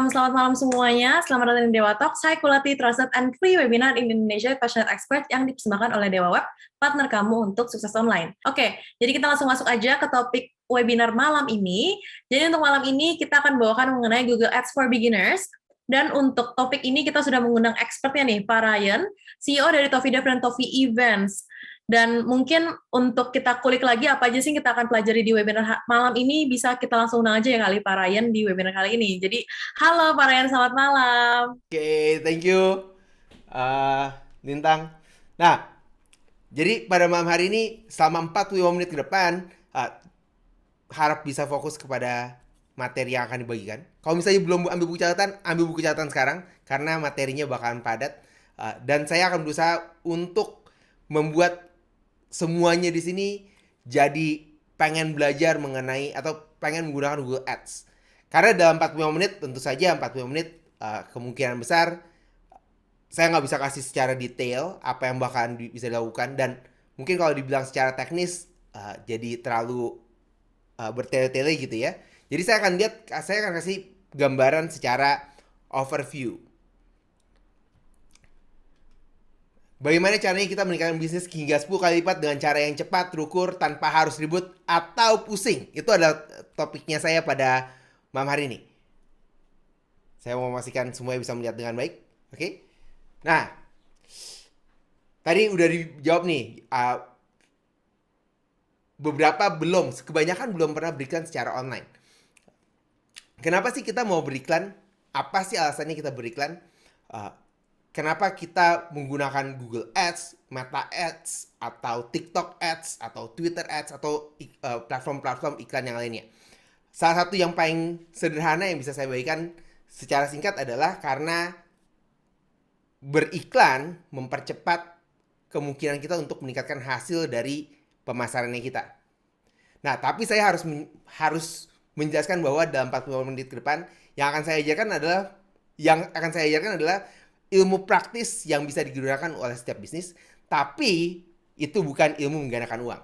Selamat malam semuanya, selamat datang di Dewa Talks, high quality, trusted, and free webinar in Indonesia with passionate expert yang dipersembahkan oleh Dewa Web, partner kamu untuk sukses online. Oke, jadi kita langsung masuk aja ke topik webinar malam ini. Jadi untuk malam ini kita akan bawakan mengenai Google Ads for Beginners, dan untuk topik ini kita sudah mengundang expertnya nih, Pak Ryan, CEO dari Toffee Dev dan Toffee Events. Dan mungkin untuk kita kulik lagi apa aja sih kita akan pelajari di webinar malam ini, bisa kita langsung undang aja ya kali Pak Ryan di webinar kali ini. Jadi, halo Pak Ryan, selamat malam. Oke, thank you, Lintang. Nah, jadi pada malam hari ini selama 45 menit ke depan, harap bisa fokus kepada materi yang akan dibagikan. Kalau misalnya belum ambil buku catatan sekarang, karena materinya bakalan padat. Dan saya akan berusaha untuk membuat semuanya di sini jadi pengen belajar mengenai atau pengen menggunakan Google Ads. Karena dalam 45 menit, tentu saja 45 menit kemungkinan besar saya nggak bisa kasih secara detail apa yang bakalan bisa dilakukan, dan mungkin kalau dibilang secara teknis jadi terlalu bertele-tele gitu ya. Jadi saya akan kasih gambaran secara overview. Bagaimana caranya kita meningkatkan bisnis hingga 10 kali lipat dengan cara yang cepat, terukur, tanpa harus ribut atau pusing. Itu adalah topiknya saya pada malam hari ini. Saya mau memastikan semuanya bisa melihat dengan baik. Oke? Nah, tadi udah dijawab nih. Beberapa belum, kebanyakan belum pernah beriklan secara online. Kenapa sih kita mau beriklan? Apa sih alasannya kita beriklan? Kenapa kita menggunakan Google Ads, Meta Ads, atau TikTok Ads, atau Twitter Ads, atau platform-platform iklan yang lainnya? Salah satu yang paling sederhana yang bisa saya bagikan secara singkat adalah karena beriklan mempercepat kemungkinan kita untuk meningkatkan hasil dari pemasarannya kita. Nah, tapi saya harus menjelaskan bahwa dalam 45 menit ke depan yang akan saya ajarkan adalah ilmu praktis yang bisa digunakan oleh setiap bisnis, tapi itu bukan ilmu menggandakan uang.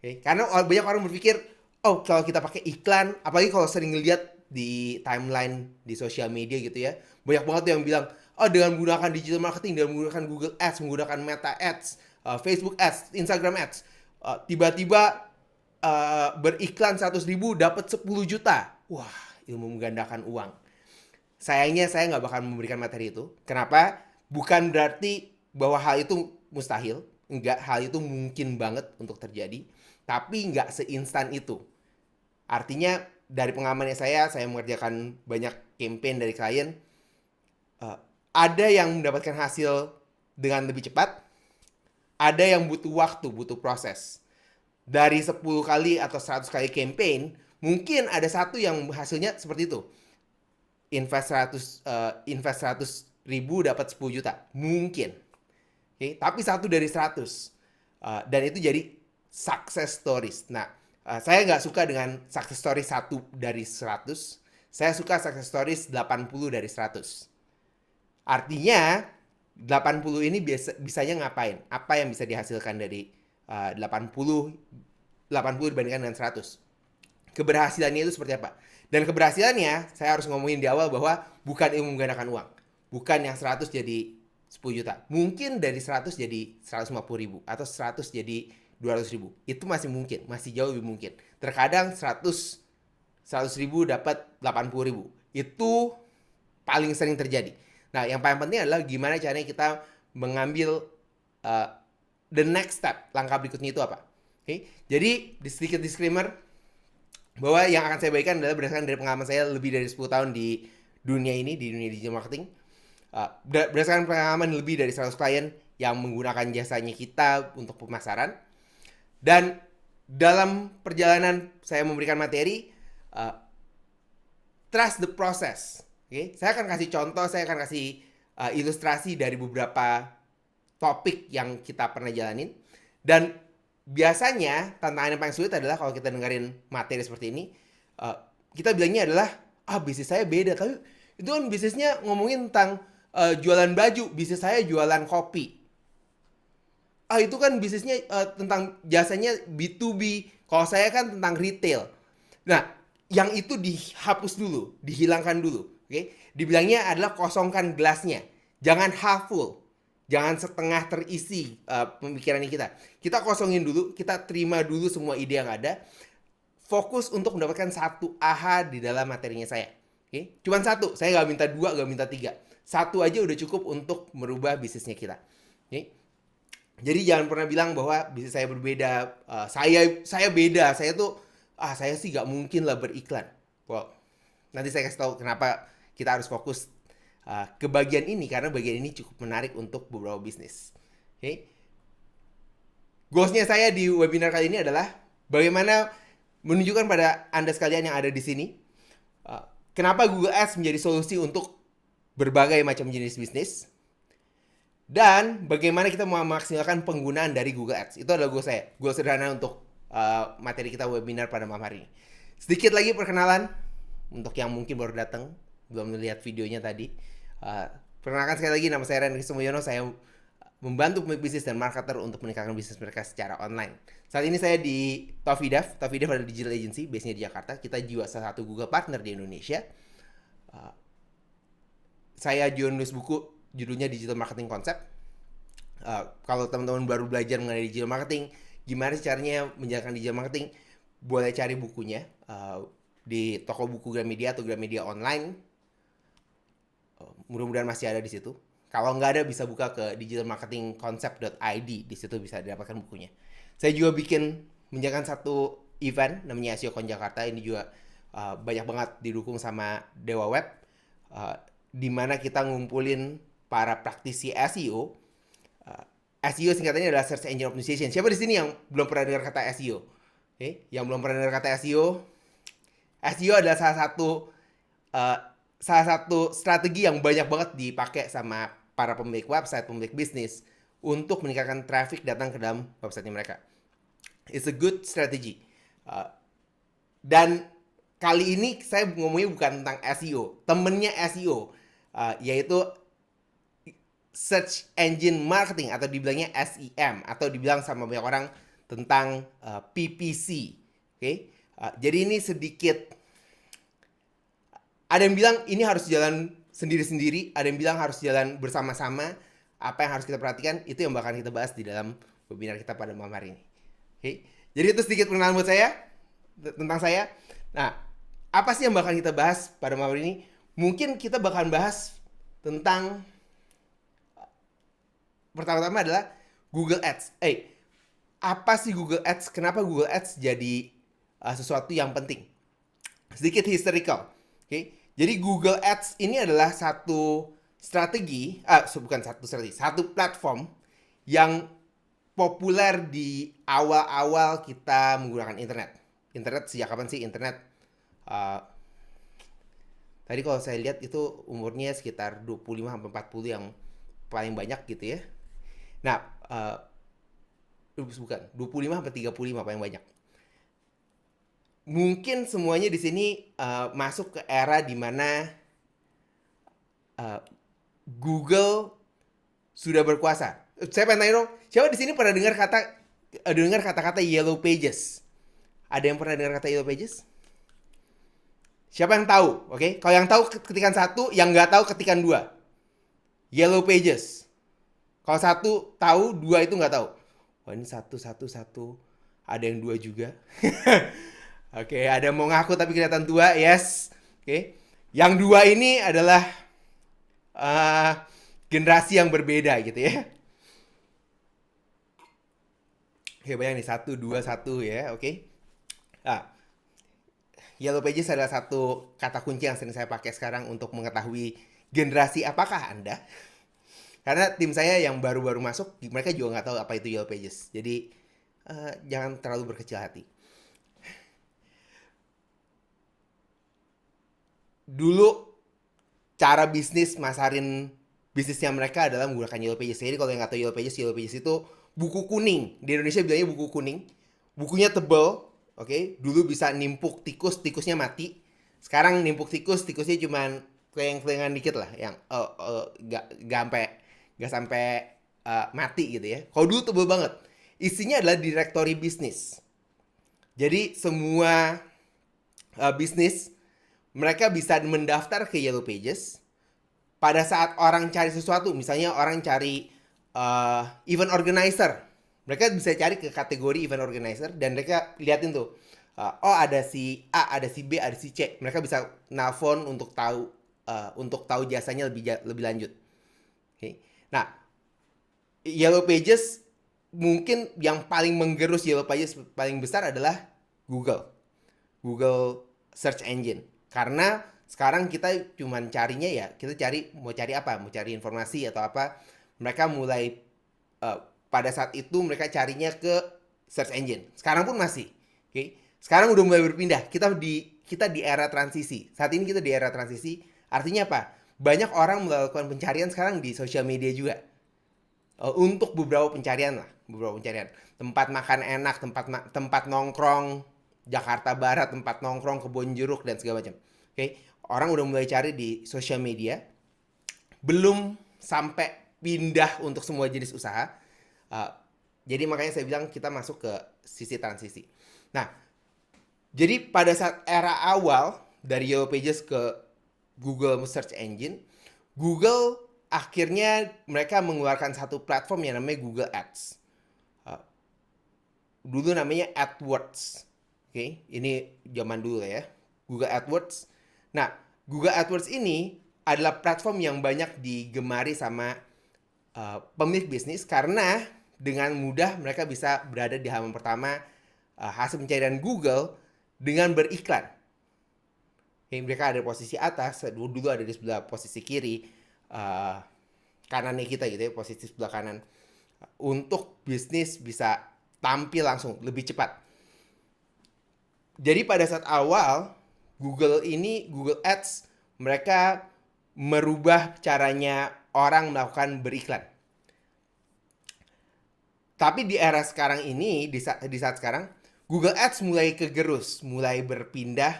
Okay? Karena banyak orang berpikir, oh kalau kita pakai iklan, apalagi kalau sering lihat di timeline di sosial media gitu ya, banyak banget yang bilang, oh dengan menggunakan digital marketing, dengan menggunakan Google Ads, menggunakan Meta Ads, Facebook Ads, Instagram Ads, tiba-tiba beriklan 100.000 dapat 10 juta. Wah, ilmu menggandakan uang. Sayangnya saya nggak bakal memberikan materi itu. Kenapa? Bukan berarti bahwa hal itu mustahil. Enggak, hal itu mungkin banget untuk terjadi. Tapi nggak seinstan itu. Artinya dari pengalamannya saya mengerjakan banyak campaign dari klien. Ada yang mendapatkan hasil dengan lebih cepat. Ada yang butuh waktu, butuh proses. Dari 10 kali atau 100 kali campaign, mungkin ada satu yang hasilnya seperti itu. Invest 100 ribu dapat 10 juta. Mungkin. Okay? Tapi satu dari 100. Dan itu jadi success stories. Nah, saya nggak suka dengan success story 1 dari 100. Saya suka success stories 80 dari 100. Artinya, 80 ini bisanya ngapain? Apa yang bisa dihasilkan dari 80 dibandingkan dengan 100? Keberhasilannya itu seperti apa? Dan keberhasilannya, saya harus ngomongin di awal bahwa bukan ilmu menggandakan uang. Bukan yang 100 jadi 10 juta. Mungkin dari 100 jadi 150 ribu. Atau 100 jadi 200 ribu. Itu masih mungkin. Masih jauh lebih mungkin. Terkadang 100 ribu dapat 80 ribu. Itu paling sering terjadi. Nah, yang paling penting adalah gimana caranya kita mengambil the next step. Langkah berikutnya itu apa? Okay? Jadi, sedikit disclaimer bahwa yang akan saya bagikan adalah berdasarkan dari pengalaman saya lebih dari 10 tahun di dunia ini, di dunia digital marketing. Berdasarkan pengalaman lebih dari 100 klien yang menggunakan jasanya kita untuk pemasaran. Dan dalam perjalanan saya memberikan materi, trust the process. Okay? Saya akan kasih contoh, saya akan kasih ilustrasi dari beberapa topik yang kita pernah jalanin. Dan biasanya tantangan yang paling sulit adalah kalau kita dengerin materi seperti ini, kita bilangnya adalah bisnis saya beda, tapi Itu kan bisnisnya ngomongin tentang jualan baju, bisnis saya jualan kopi. Itu kan bisnisnya tentang jasanya B2B. Kalau saya kan tentang retail. Nah, yang itu dihapus dulu, dihilangkan dulu. Oke, dibilangnya adalah kosongkan gelasnya. Jangan half full. Jangan setengah terisi pemikiran kita. Kita kosongin dulu, kita terima dulu semua ide yang ada. Fokus untuk mendapatkan satu aha di dalam materinya saya. Oke, cuman satu. Saya nggak minta dua, nggak minta tiga. Satu aja udah cukup untuk merubah bisnisnya kita. Oke. Jadi jangan pernah bilang bahwa bisnis saya berbeda. Saya beda. Saya tuh saya sih nggak mungkin lah beriklan. Well, nanti saya kasih tahu kenapa kita harus fokus ke bagian ini, karena bagian ini cukup menarik untuk beberapa bisnis. Oke. Goalsnya saya di webinar kali ini adalah bagaimana menunjukkan pada Anda sekalian yang ada di sini kenapa Google Ads menjadi solusi untuk berbagai macam jenis bisnis, dan bagaimana kita memaksimalkan penggunaan dari Google Ads. Itu adalah goal saya. Goal sederhana untuk materi kita webinar pada malam hari ini. Sedikit lagi perkenalan untuk yang mungkin baru datang, belum melihat videonya tadi. Perkenalkan sekali lagi, nama saya Renry Sumoyono. Saya membantu pemilik bisnis dan marketer untuk meningkatkan bisnis mereka secara online. Saat ini saya di Tofidav. Tofidav adalah digital agency, base-nya di Jakarta. Kita juga salah satu Google partner di Indonesia. Saya juga nulis buku, judulnya Digital Marketing Concept. Kalau teman-teman baru belajar mengenai digital marketing, gimana sih caranya menjalankan digital marketing, boleh cari bukunya di toko buku Gramedia atau Gramedia online. Mudah-mudahan masih ada di situ. Kalau nggak ada, bisa buka ke digitalmarketingconcept.id. Di situ bisa didapatkan bukunya. Saya juga bikin menjalankan satu event namanya SEOCon Jakarta. Ini juga banyak banget didukung sama Dewa Web, di mana kita ngumpulin para praktisi SEO. SEO singkatannya adalah Search Engine Optimization. Siapa di sini yang belum pernah dengar kata SEO? Yang belum pernah dengar kata SEO? SEO adalah salah satu strategi yang banyak banget dipakai sama para pemilik website, pemilik bisnis untuk meningkatkan traffic datang ke dalam website mereka. It's a good strategy. Dan kali ini saya ngomongnya bukan tentang SEO, temennya SEO, yaitu Search Engine Marketing, atau dibilangnya SEM, atau dibilang sama banyak orang tentang PPC. Oke, jadi ini sedikit, ada yang bilang ini harus jalan sendiri-sendiri, ada yang bilang harus jalan bersama-sama. Apa yang harus kita perhatikan, itu yang bakal kita bahas di dalam webinar kita pada malam hari ini. Oke, jadi itu sedikit perkenalan buat saya, tentang saya. Nah, apa sih yang bakal kita bahas pada malam hari ini? Mungkin kita bakal bahas tentang, pertama-tama adalah Google Ads. Apa sih Google Ads? Kenapa Google Ads jadi sesuatu yang penting? Sedikit historical. Oke. Jadi Google Ads ini adalah satu strategi, satu platform yang populer di awal-awal kita menggunakan internet. Internet sejak kapan sih internet? Tadi kalau saya lihat itu umurnya sekitar 25-40 yang paling banyak gitu ya. Nah, 25-35 paling banyak. Mungkin semuanya di sini masuk ke era di mana Google sudah berkuasa. Saya pengen tanya dong, siapa di sini pernah dengar kata-kata Yellow Pages? Ada yang pernah dengar kata Yellow Pages? Siapa yang tahu? Oke, kalau yang tahu ketikan 1, yang nggak tahu ketikan 2. Yellow Pages. Kalau 1 tahu, 2 itu nggak tahu. Wah, ini 1. Ada yang 2 juga. Oke, ada yang mau ngaku tapi kelihatan tua. Yes. Oke. Yang 2 ini adalah generasi yang berbeda gitu ya. Oke, bayang nih 1, 2, 1 ya. Oke. Yellow Pages adalah satu kata kunci yang sering saya pakai sekarang untuk mengetahui generasi apakah Anda. Karena tim saya yang baru-baru masuk, mereka juga nggak tahu apa itu Yellow Pages. Jadi jangan terlalu berkecil hati. Dulu cara bisnis masarin bisnisnya mereka adalah menggunakan Yellow Pages. Jadi kalau yang nggak tahu Yellow Pages itu buku kuning. Di Indonesia bilangnya buku kuning. Bukunya tebal, oke. Dulu bisa nimpuk tikus, tikusnya mati. Sekarang nimpuk tikus, tikusnya cuma keleng-kelengan dikit lah, yang nggak sampai mati gitu ya. Kalau dulu tebel banget, isinya adalah directory bisnis. Jadi semua bisnis mereka bisa mendaftar ke Yellow Pages pada saat orang cari sesuatu. Misalnya orang cari event organizer, mereka bisa cari ke kategori event organizer dan mereka liatin tuh, oh ada si A, ada si B, ada si C. Mereka bisa nelfon untuk tahu jasanya lebih lanjut. Okay. Nah, Yellow Pages mungkin yang paling menggerus Yellow Pages paling besar adalah Google Search Engine. Karena sekarang kita cuman carinya ya, kita mau cari apa? Mau cari informasi atau apa? Mereka mulai pada saat itu mereka carinya ke search engine. Sekarang pun masih. Oke. Okay? Sekarang udah mulai berpindah. Kita di era transisi. Saat ini kita di era transisi. Artinya apa? Banyak orang melakukan pencarian sekarang di sosial media juga. Untuk beberapa pencarian. Tempat makan enak, tempat nongkrong, Jakarta Barat, tempat nongkrong, Kebon Jeruk dan segala macam. Oke. Okay? Orang udah mulai cari di sosial media. Belum sampai pindah untuk semua jenis usaha. Jadi makanya saya bilang kita masuk ke sisi transisi. Nah, jadi pada saat era awal dari Yellow Pages ke Google Search Engine, Google akhirnya mereka mengeluarkan satu platform yang namanya Google Ads. Dulu namanya AdWords. Oke, ini zaman dulu ya. Google AdWords. Nah, Google AdWords ini adalah platform yang banyak digemari sama pemilik bisnis karena dengan mudah mereka bisa berada di halaman pertama hasil pencarian Google dengan beriklan. Mereka ada di posisi atas, dulu ada di sebelah posisi kiri, kanannya kita gitu ya, posisi sebelah kanan. Untuk bisnis bisa tampil langsung, lebih cepat. Jadi pada saat awal, Google Ads, mereka merubah caranya orang melakukan beriklan. Tapi di era sekarang ini, di saat sekarang, Google Ads mulai kegerus, mulai berpindah,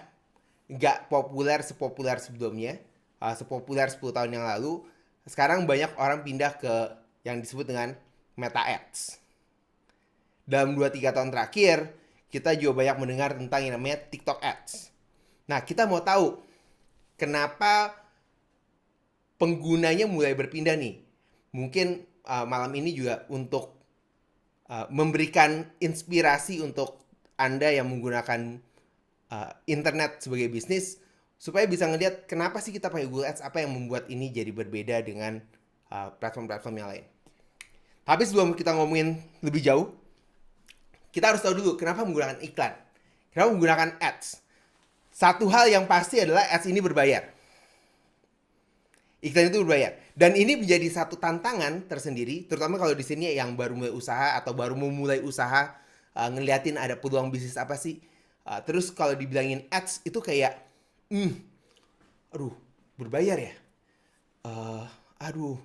nggak sepopuler sebelumnya, sepopuler 10 tahun yang lalu. Sekarang banyak orang pindah ke yang disebut dengan Meta Ads. Dalam 2-3 tahun terakhir, kita juga banyak mendengar tentang yang namanya TikTok Ads. Nah, kita mau tahu kenapa penggunanya mulai berpindah nih. Mungkin malam ini juga untuk memberikan inspirasi untuk Anda yang menggunakan internet sebagai bisnis supaya bisa ngelihat kenapa sih kita pakai Google Ads, apa yang membuat ini jadi berbeda dengan platform-platform yang lain. Tapi sebelum kita ngomongin lebih jauh, kita harus tahu dulu kenapa menggunakan iklan. Kenapa menggunakan ads? Satu hal yang pasti adalah ads ini berbayar. Iklan itu berbayar. Dan ini menjadi satu tantangan tersendiri, terutama kalau di sini yang baru mulai usaha atau baru memulai usaha, ngeliatin ada peluang bisnis apa sih. Terus kalau dibilangin ads itu kayak, aduh, berbayar ya? Aduh,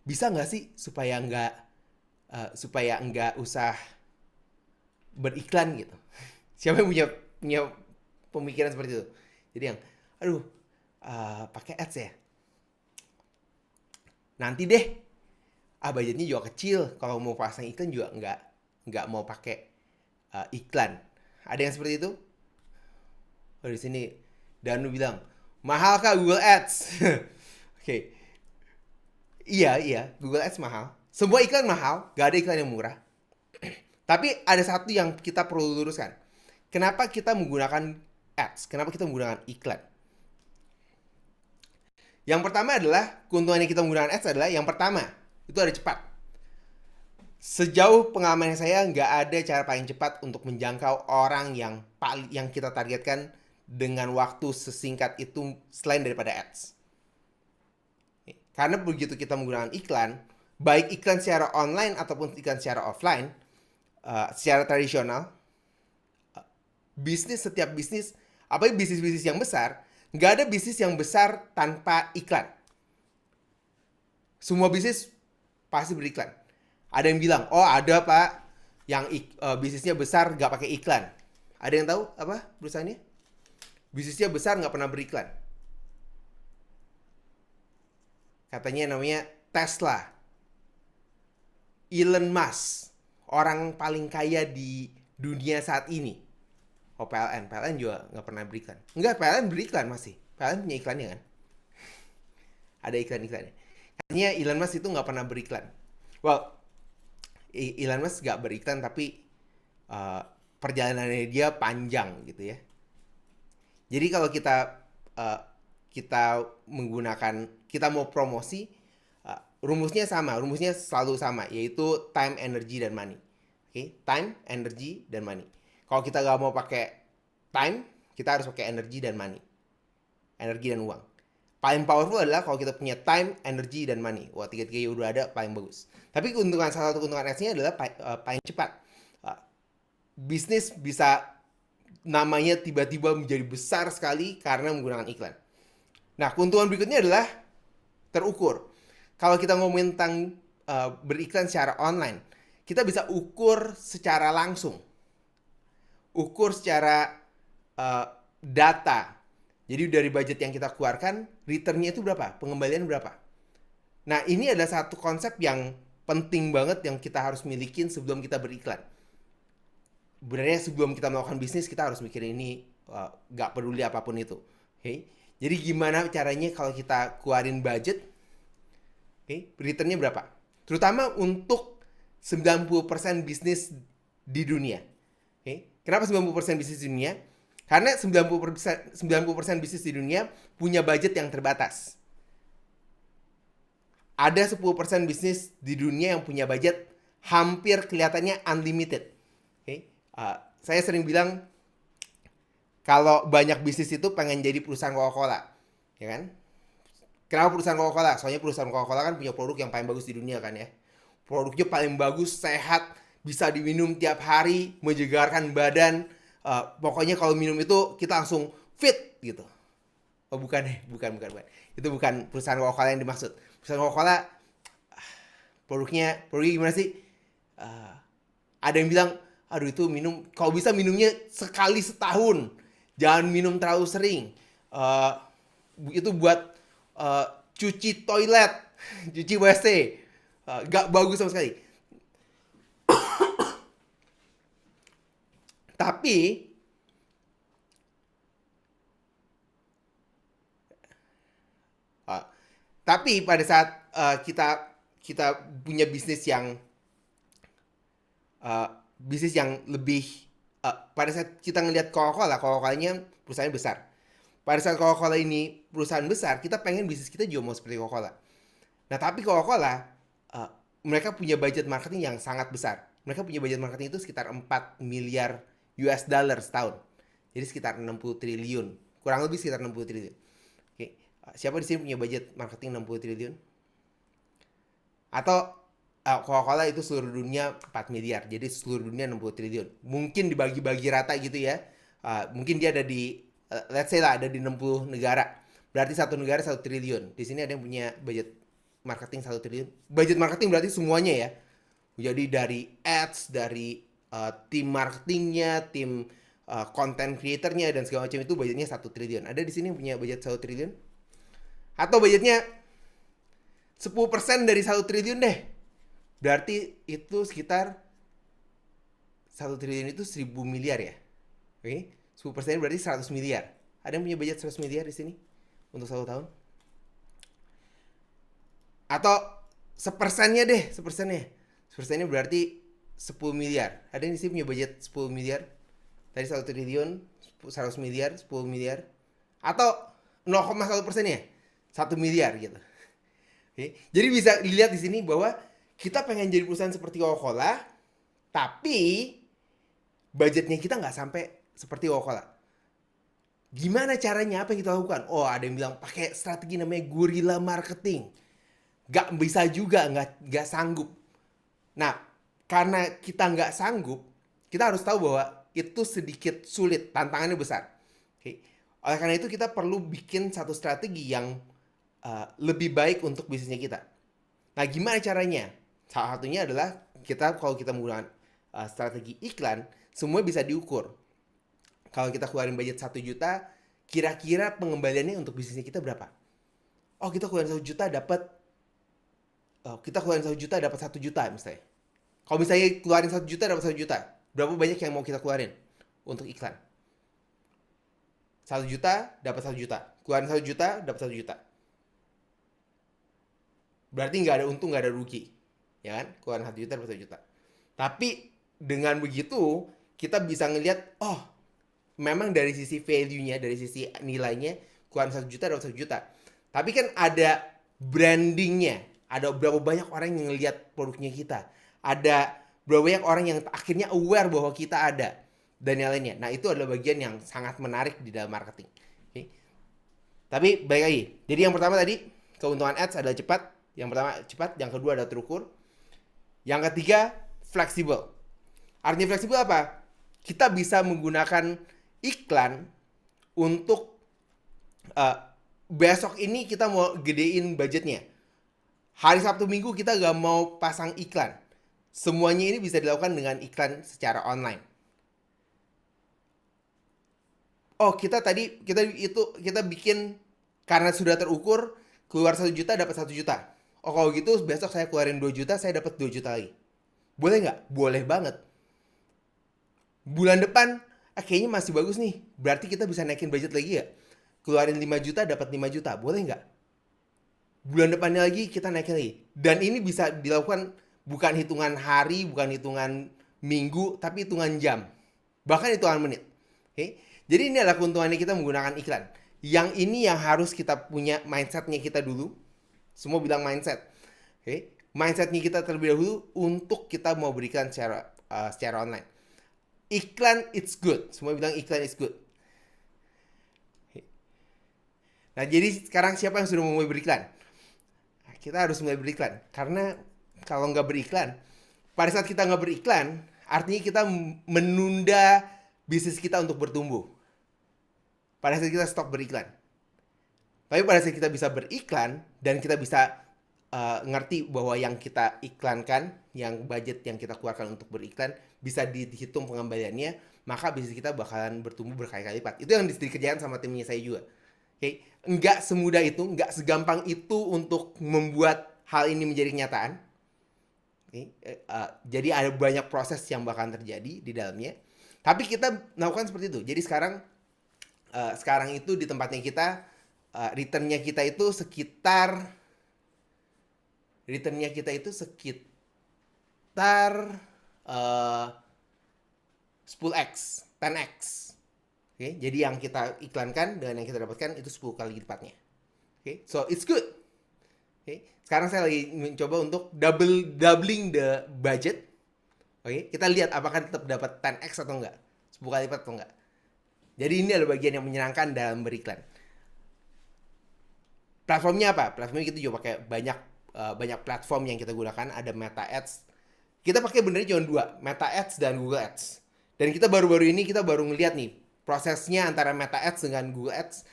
bisa nggak sih supaya nggak usah beriklan gitu? Siapa yang punya pemikiran seperti itu? Jadi yang, aduh, pakai ads ya? Nanti deh, budgetnya juga kecil. Kalau mau pasang iklan juga nggak mau pakai iklan. Ada yang seperti itu? Oh, di sini Danu bilang, mahal kah Google Ads? Oke. Iya, Google Ads mahal. Semua iklan mahal, nggak ada iklan yang murah. Tapi ada satu yang kita perlu luruskan. Kenapa kita menggunakan ads? Kenapa kita menggunakan iklan? Yang pertama adalah, keuntungan yang kita menggunakan ads adalah, yang pertama, itu ada cepat. Sejauh pengalaman saya, nggak ada cara paling cepat untuk menjangkau orang yang kita targetkan dengan waktu sesingkat itu selain daripada ads. Karena begitu kita menggunakan iklan, baik iklan secara online ataupun iklan secara offline, secara tradisional, setiap bisnis, apalagi bisnis-bisnis yang besar, nggak ada bisnis yang besar tanpa iklan. Semua bisnis pasti beriklan. Ada yang bilang, oh ada pak, yang bisnisnya besar nggak pakai iklan. Ada yang tahu apa perusahaannya? Bisnisnya besar nggak pernah beriklan. katanya namanya Tesla, Elon Musk, orang paling kaya di dunia saat ini. Oh, PLN juga nggak pernah beriklan. Enggak, PLN beriklan masih. PLN punya iklannya kan? Ada iklan-iklannya. Katanya Elon Musk itu nggak pernah beriklan. Well, Elon Musk nggak beriklan tapi uh, perjalanannya dia panjang gitu ya. Jadi kalau uh, kita kita mau promosi, rumusnya selalu sama, yaitu time, energy, dan money. Oke, time, energy, dan money. Kalau kita nggak mau pakai time, kita harus pakai energy dan money, energi dan uang. Paling powerful adalah kalau kita punya time, energy, dan money. Wah, tiga-tiganya udah ada, paling bagus. Tapi salah satu keuntungan X-nya adalah paling cepat. Uh, Bisnis bisa namanya tiba-tiba menjadi besar sekali karena menggunakan iklan. Nah, keuntungan berikutnya adalah terukur. Kalau kita ngomongin tentang beriklan secara online, kita bisa ukur secara langsung. Ukur secara data. Jadi dari budget yang kita keluarkan, return-nya itu berapa? Pengembalian berapa? Nah, ini adalah satu konsep yang penting banget yang kita harus milikin sebelum kita beriklan. Sebenarnya sebelum kita melakukan bisnis, kita harus mikirin ini, gak peduli apapun itu. Okay? Jadi gimana caranya kalau kita keluarin budget, return-nya berapa? Terutama untuk 90% bisnis di dunia. Kenapa 90% bisnis di dunia? Karena 90% bisnis di dunia punya budget yang terbatas. Ada 10% bisnis di dunia yang punya budget hampir kelihatannya unlimited. Saya sering bilang kalau banyak bisnis itu pengen jadi perusahaan Coca-Cola, ya kan? Kenapa perusahaan Coca-Cola? Soalnya perusahaan Coca-Cola kan punya produk yang paling bagus di dunia kan ya. Produknya paling bagus, sehat, bisa diminum tiap hari, menyegarkan badan. Pokoknya kalau minum itu kita langsung fit gitu. Oh bukan. Itu bukan perusahaan Coca-Cola yang dimaksud. Perusahaan Coca-Cola produknya gimana sih? Ada yang bilang, aduh itu kalau bisa minumnya sekali setahun. Jangan minum terlalu sering. Itu buat cuci toilet, cuci WC. Gak bagus sama sekali. Tapi pada saat kita punya bisnis yang lebih pada saat kita ngelihat Coca-Cola-nya perusahaan besar. Pada saat Coca-Cola ini perusahaan besar, kita pengen bisnis kita juga mau seperti Coca-Cola. Nah, tapi Coca-Cola mereka punya budget marketing yang sangat besar. Mereka punya budget marketing itu sekitar 4 miliar US dollar setahun. Jadi sekitar 60 triliun. Kurang lebih sekitar 60 triliun. Oke. Siapa di sini punya budget marketing 60 triliun? Atau Coca-Cola itu seluruh dunia 4 miliar. Jadi seluruh dunia 60 triliun. Mungkin dibagi-bagi rata gitu ya. Mungkin dia ada di let's say lah ada di 60 negara. Berarti satu negara 1 triliun. Di sini ada yang punya budget marketing 1 triliun. Budget marketing berarti semuanya ya. Jadi dari ads, dari tim marketingnya, tim content creatornya dan segala macam itu budgetnya 1 triliun. Ada di sini yang punya budget 1 triliun? Atau budgetnya 10% dari 1 triliun deh. Berarti itu sekitar 1 triliun itu 1000 miliar ya. Oke, 10% berarti 100 miliar. Ada yang punya budget 100 miliar di sini untuk 1 tahun? Atau sepersennya deh, sepersennya berarti 10 miliar. Ada yang di sini punya budget 10 miliar? Tadi 1 triliun, 100 miliar, 10 miliar. Atau 0,1% ya? 1 miliar gitu. Oke. Jadi bisa dilihat di sini bahwa kita pengen jadi perusahaan seperti Coca-Cola, tapi budgetnya kita nggak sampai seperti Coca-Cola. Gimana caranya? Apa yang kita lakukan? Oh, ada yang bilang pakai strategi namanya guerrilla marketing. Nggak bisa juga, nggak sanggup. Nah, karena kita nggak sanggup, kita harus tahu bahwa itu sedikit sulit, tantangannya besar. Oke. Oleh karena itu kita perlu bikin satu strategi yang lebih baik untuk bisnisnya kita. Nah, gimana caranya? Salah satunya adalah kalau kita menggunakan strategi iklan, semua bisa diukur. Kalau kita keluarin budget 1 juta, kira-kira pengembaliannya untuk bisnisnya kita berapa? Oh, kita keluarin 1 juta dapat kita keluarin 1 juta dapat 1 juta misalnya. Kalau misalnya keluarin 1 juta dapat 1 juta, berapa banyak yang mau kita keluarin untuk iklan? 1 juta dapat 1 juta, keluarin 1 juta dapat 1 juta. Berarti nggak ada untung, nggak ada rugi, ya kan? Keluarin 1 juta dapat 1 juta. Tapi dengan begitu kita bisa ngelihat, oh memang dari sisi value-nya, dari sisi nilainya, keluarin 1 juta dapat 1 juta. Tapi kan ada brandingnya, ada berapa banyak orang yang ngelihat produknya kita, ada berapa banyak orang yang akhirnya aware bahwa kita ada, dan yang lainnya. Nah itu adalah bagian yang sangat menarik di dalam marketing. Okay? Tapi baik lagi, jadi yang pertama tadi keuntungan ads adalah cepat. Yang pertama cepat, yang kedua adalah terukur, yang ketiga fleksibel. Artinya fleksibel apa? Kita bisa menggunakan iklan untuk besok ini kita mau gedein budgetnya. Hari Sabtu Minggu kita gak mau pasang iklan. Semuanya ini bisa dilakukan dengan iklan secara online. Oh, kita bikin karena sudah terukur, keluar 1 juta dapat 1 juta. Oh, kalau gitu besok saya keluarin 2 juta, saya dapat 2 juta lagi. Boleh nggak? Boleh banget. Bulan depan, kayaknya masih bagus nih. Berarti kita bisa naikin budget lagi ya? Keluarin 5 juta dapat 5 juta. Boleh nggak? Bulan depannya lagi kita naikin lagi. Dan ini bisa dilakukan bukan hitungan hari, bukan hitungan minggu, tapi hitungan jam. Bahkan hitungan menit. Oke? Jadi ini adalah keuntungannya kita menggunakan iklan. Yang ini yang harus kita punya mindsetnya kita dulu. Semua bilang mindset. Oke? Mindsetnya kita terlebih dahulu untuk kita mau berikan secara online. Iklan it's good. Semua bilang iklan it's good. Nah jadi sekarang siapa yang sudah mulai beriklan? Kita harus mulai beriklan. Karena kalau nggak beriklan, pada saat kita nggak beriklan, artinya kita menunda bisnis kita untuk bertumbuh. Pada saat kita stop beriklan. Tapi pada saat kita bisa beriklan, dan kita bisa ngerti bahwa yang kita iklankan, yang budget yang kita keluarkan untuk beriklan, bisa dihitung pengembaliannya, maka bisnis kita bakalan bertumbuh berkali-kali lipat. Itu yang dikerjakan sama timnya saya juga. Okay? Nggak semudah itu, nggak segampang itu untuk membuat hal ini menjadi kenyataan. Okay? Jadi ada banyak proses yang bakalan terjadi di dalamnya. Tapi kita melakukan seperti itu. Jadi sekarang itu di tempatnya kita, returnnya kita itu sekitar 10x, 10x. Okay? Jadi yang kita iklankan dengan yang kita dapatkan itu 10 kali lipatnya. Okay? So it's good. Okay? Sekarang saya lagi mencoba untuk doubling the budget. Okay? Kita lihat apakah tetap dapat 10x atau enggak, 10 kali lipat atau enggak. Jadi ini adalah bagian yang menyenangkan dalam beriklan. Platformnya apa? Platformnya kita juga pakai banyak platform yang kita gunakan. Ada Meta Ads. Kita pakai benernya cuma 2, Meta Ads dan Google Ads. Dan kita baru-baru ini ngeliat nih prosesnya antara Meta Ads dengan Google Ads.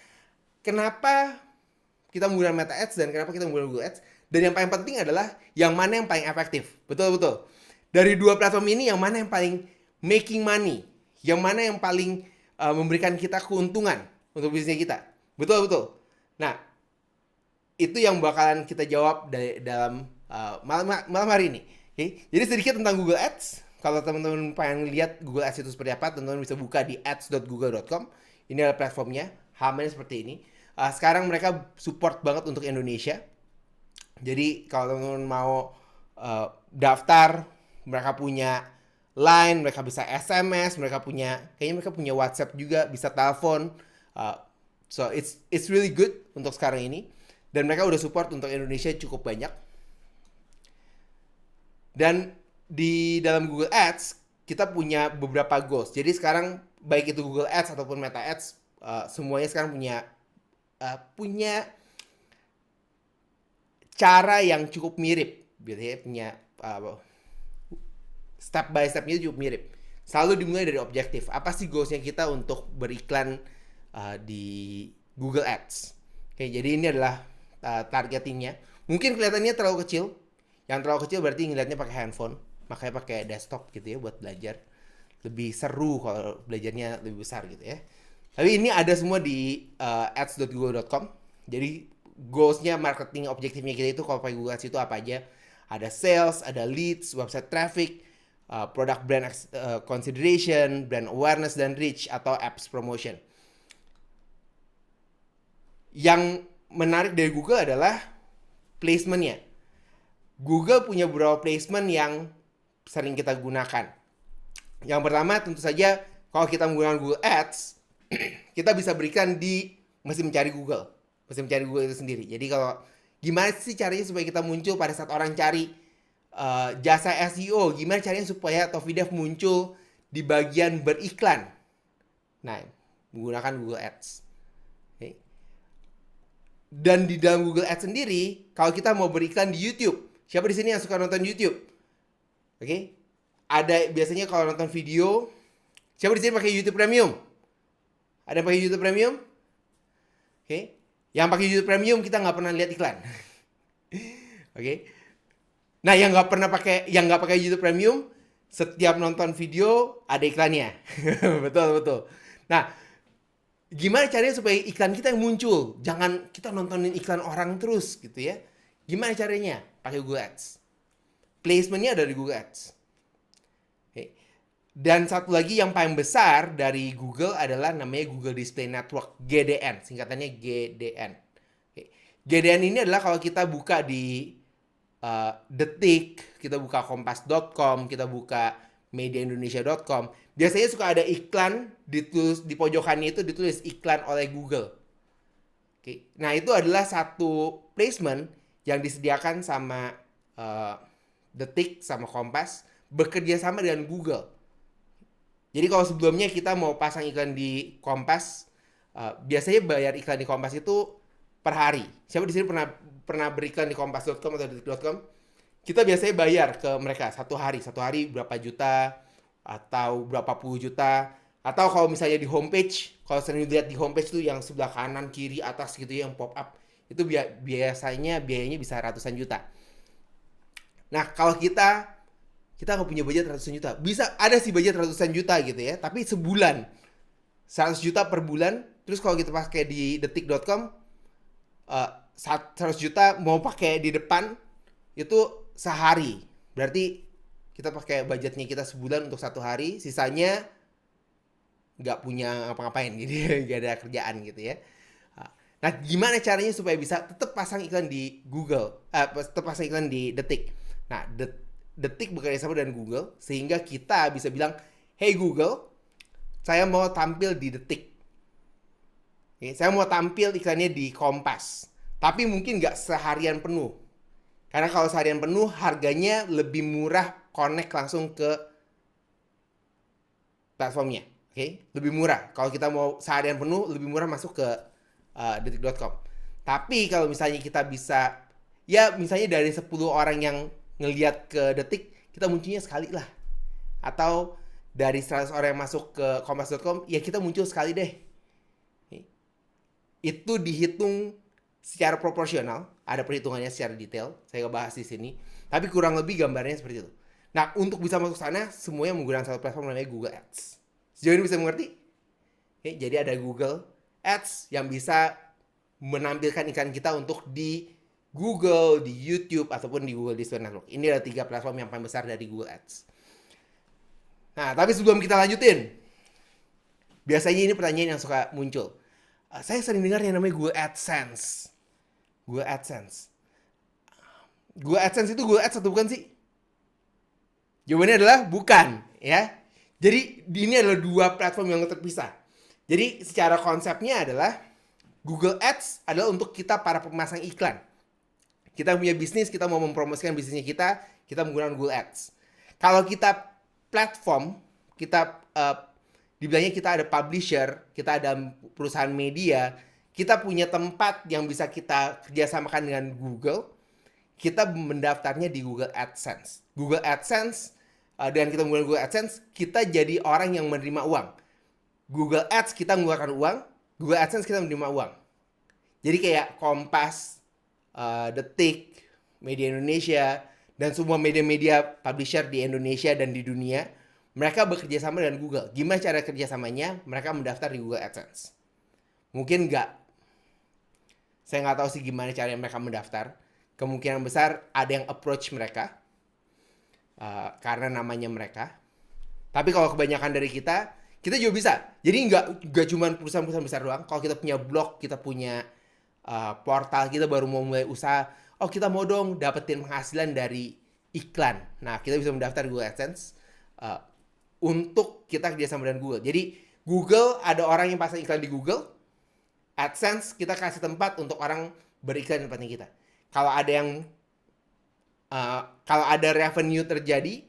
Kenapa kita menggunakan Meta Ads dan kenapa kita menggunakan Google Ads? Dan yang paling penting adalah yang mana yang paling efektif. Betul. Dari 2 platform ini yang mana yang paling making money? Yang mana yang paling memberikan kita keuntungan untuk bisnis kita? Betul. Nah, itu yang bakalan kita jawab dalam malam hari ini. Okay? Jadi sedikit tentang Google Ads. Kalau teman-teman pengen lihat Google Ads itu seperti apa, teman-teman bisa buka di ads.google.com. Ini adalah platformnya, halamannya seperti ini. Sekarang mereka support banget untuk Indonesia. Jadi kalau teman-teman mau daftar, mereka punya Line, mereka bisa SMS, kayaknya mereka punya WhatsApp juga, bisa telepon. So it's really good untuk sekarang ini. Dan mereka udah support untuk Indonesia cukup banyak. Dan di dalam Google Ads, kita punya beberapa goals. Jadi sekarang, baik itu Google Ads ataupun Meta Ads, semuanya sekarang punya cara yang cukup mirip. Biasanya punya step by step-nya cukup mirip. Selalu dimulai dari objektif. Apa sih goals-nya kita untuk beriklan di Google Ads? Oke, jadi ini adalah targetingnya. Mungkin kelihatannya terlalu kecil. Yang terlalu kecil berarti ngeliatnya pakai handphone, makanya pakai desktop gitu ya buat belajar. Lebih seru kalau belajarnya lebih besar gitu ya. Tapi ini ada semua di ads.google.com. Jadi goals-nya, marketing objektifnya kita itu kalau pakai Google Ads itu apa aja. Ada sales, ada leads, website traffic, product brand consideration, brand awareness dan reach atau apps promotion. Yang menarik dari Google adalah placement-nya. Google punya beberapa placement yang sering kita gunakan. Yang pertama tentu saja kalau kita menggunakan Google Ads, kita bisa berikan di mesin mencari Google. Mesin mencari Google itu sendiri. Jadi kalau gimana sih caranya supaya kita muncul pada saat orang cari jasa SEO, gimana caranya supaya Tovidev muncul di bagian beriklan? Nah, menggunakan Google Ads. Okay. Dan di dalam Google Ads sendiri, kalau kita mau beriklan di YouTube, siapa di sini yang suka nonton YouTube? Oke. Ada biasanya kalau nonton video, siapa di sini pakai YouTube Premium? Ada yang pakai YouTube Premium? Oke. Yang pakai YouTube Premium kita nggak pernah lihat iklan. Oke. Nah, yang nggak pakai YouTube Premium, setiap nonton video ada iklannya. Betul. Nah, gimana caranya supaya iklan kita yang muncul? Jangan kita nontonin iklan orang terus gitu ya. Gimana caranya? Pakai Google Ads. Placement-nya ada di Google Ads. Okay. Dan satu lagi yang paling besar dari Google adalah namanya Google Display Network, GDN. Singkatannya GDN. Okay. GDN ini adalah kalau kita buka di Detik, kita buka kompas.com, kita buka mediaindonesia.com, biasanya suka ada iklan ditulis di pojokannya itu ditulis iklan oleh Google. Oke. Nah, itu adalah satu placement yang disediakan sama Detik sama Kompas bekerja sama dengan Google. Jadi kalau sebelumnya kita mau pasang iklan di Kompas, biasanya bayar iklan di Kompas itu per hari. Siapa di sini pernah beriklan di kompas.com atau detik.com? Kita biasanya bayar ke mereka satu hari berapa juta atau berapa puluh juta. Atau kalau misalnya di homepage, kalau sering lihat di homepage tuh yang sebelah kanan, kiri, atas gitu ya, yang pop up, itu biasanya biayanya bisa ratusan juta. Nah, kalau kita nggak punya budget ratusan juta, bisa ada sih budget ratusan juta gitu ya, tapi sebulan 100 juta per bulan. Terus kalau kita pakai di detik.com 100 juta mau pakai di depan itu sehari. Berarti kita pakai budgetnya kita sebulan untuk satu hari, sisanya nggak punya apa-ngapain gitu, nggak ada kerjaan gitu ya. Nah, gimana caranya supaya bisa tetap pasang iklan di Google, tetap pasang iklan di Detik. Nah, Detik bekerja sama dengan Google sehingga kita bisa bilang, hey Google, saya mau tampil di Detik. Oke, saya mau tampil iklannya di Kompas, tapi mungkin nggak seharian penuh. Karena kalau seharian penuh harganya lebih murah connect langsung ke platformnya. Oke, lebih murah. Kalau kita mau seharian penuh lebih murah masuk ke detik.com. Tapi kalau misalnya kita bisa, ya misalnya dari 10 orang yang ngelihat ke Detik, kita munculnya sekali lah. Atau dari 100 orang yang masuk ke kompas.com, ya kita muncul sekali deh. Itu dihitung secara proporsional, ada perhitungannya secara detail, saya nggak bahas di sini, tapi kurang lebih gambarnya seperti itu. Nah, untuk bisa masuk sana, semuanya menggunakan satu platform namanya Google Ads. Sejauh ini bisa mengerti? Oke, jadi ada Google Ads yang bisa menampilkan iklan kita untuk di Google, di YouTube, ataupun di Google Display Network. Ini adalah 3 platform yang paling besar dari Google Ads. Nah, tapi sebelum kita lanjutin, biasanya ini pertanyaan yang suka muncul. Saya sering dengar yang namanya Google AdSense. Google AdSense. Google AdSense itu Google Ads atau bukan sih? Jawabannya adalah bukan, ya. Jadi ini adalah 2 platform yang terpisah. Jadi secara konsepnya adalah Google Ads adalah untuk kita para pemasang iklan. Kita punya bisnis, kita mau mempromosikan bisnisnya kita menggunakan Google Ads. Kalau kita platform, kita dibilangnya kita ada publisher, kita ada perusahaan media, kita punya tempat yang bisa kita kerjasamakan dengan Google, kita mendaftarnya di Google AdSense. Google AdSense, dengan kita menggunakan Google AdSense, kita jadi orang yang menerima uang. Google Ads kita mengeluarkan uang, Google AdSense kita menerima uang. Jadi kayak Kompas, Detik, Media Indonesia, dan semua media-media publisher di Indonesia dan di dunia, mereka bekerja sama dengan Google. Gimana cara kerjasamanya? Mereka mendaftar di Google AdSense. Mungkin saya nggak tahu sih gimana cara mereka mendaftar. kemungkinan besar ada yang approach mereka karena namanya mereka. Tapi kalau kebanyakan dari kita juga bisa. Jadi nggak cuma perusahaan-perusahaan besar doang. Kalau kita punya blog, kita punya portal, kita baru mau mulai usaha, oh kita mau dong dapetin penghasilan dari iklan. Nah, kita bisa mendaftar Google AdSense untuk kita kerjasama dengan Google. Jadi Google ada orang yang pasang iklan di Google, AdSense kita kasih tempat untuk orang beriklan di tempatnya kita. Kalau ada revenue terjadi,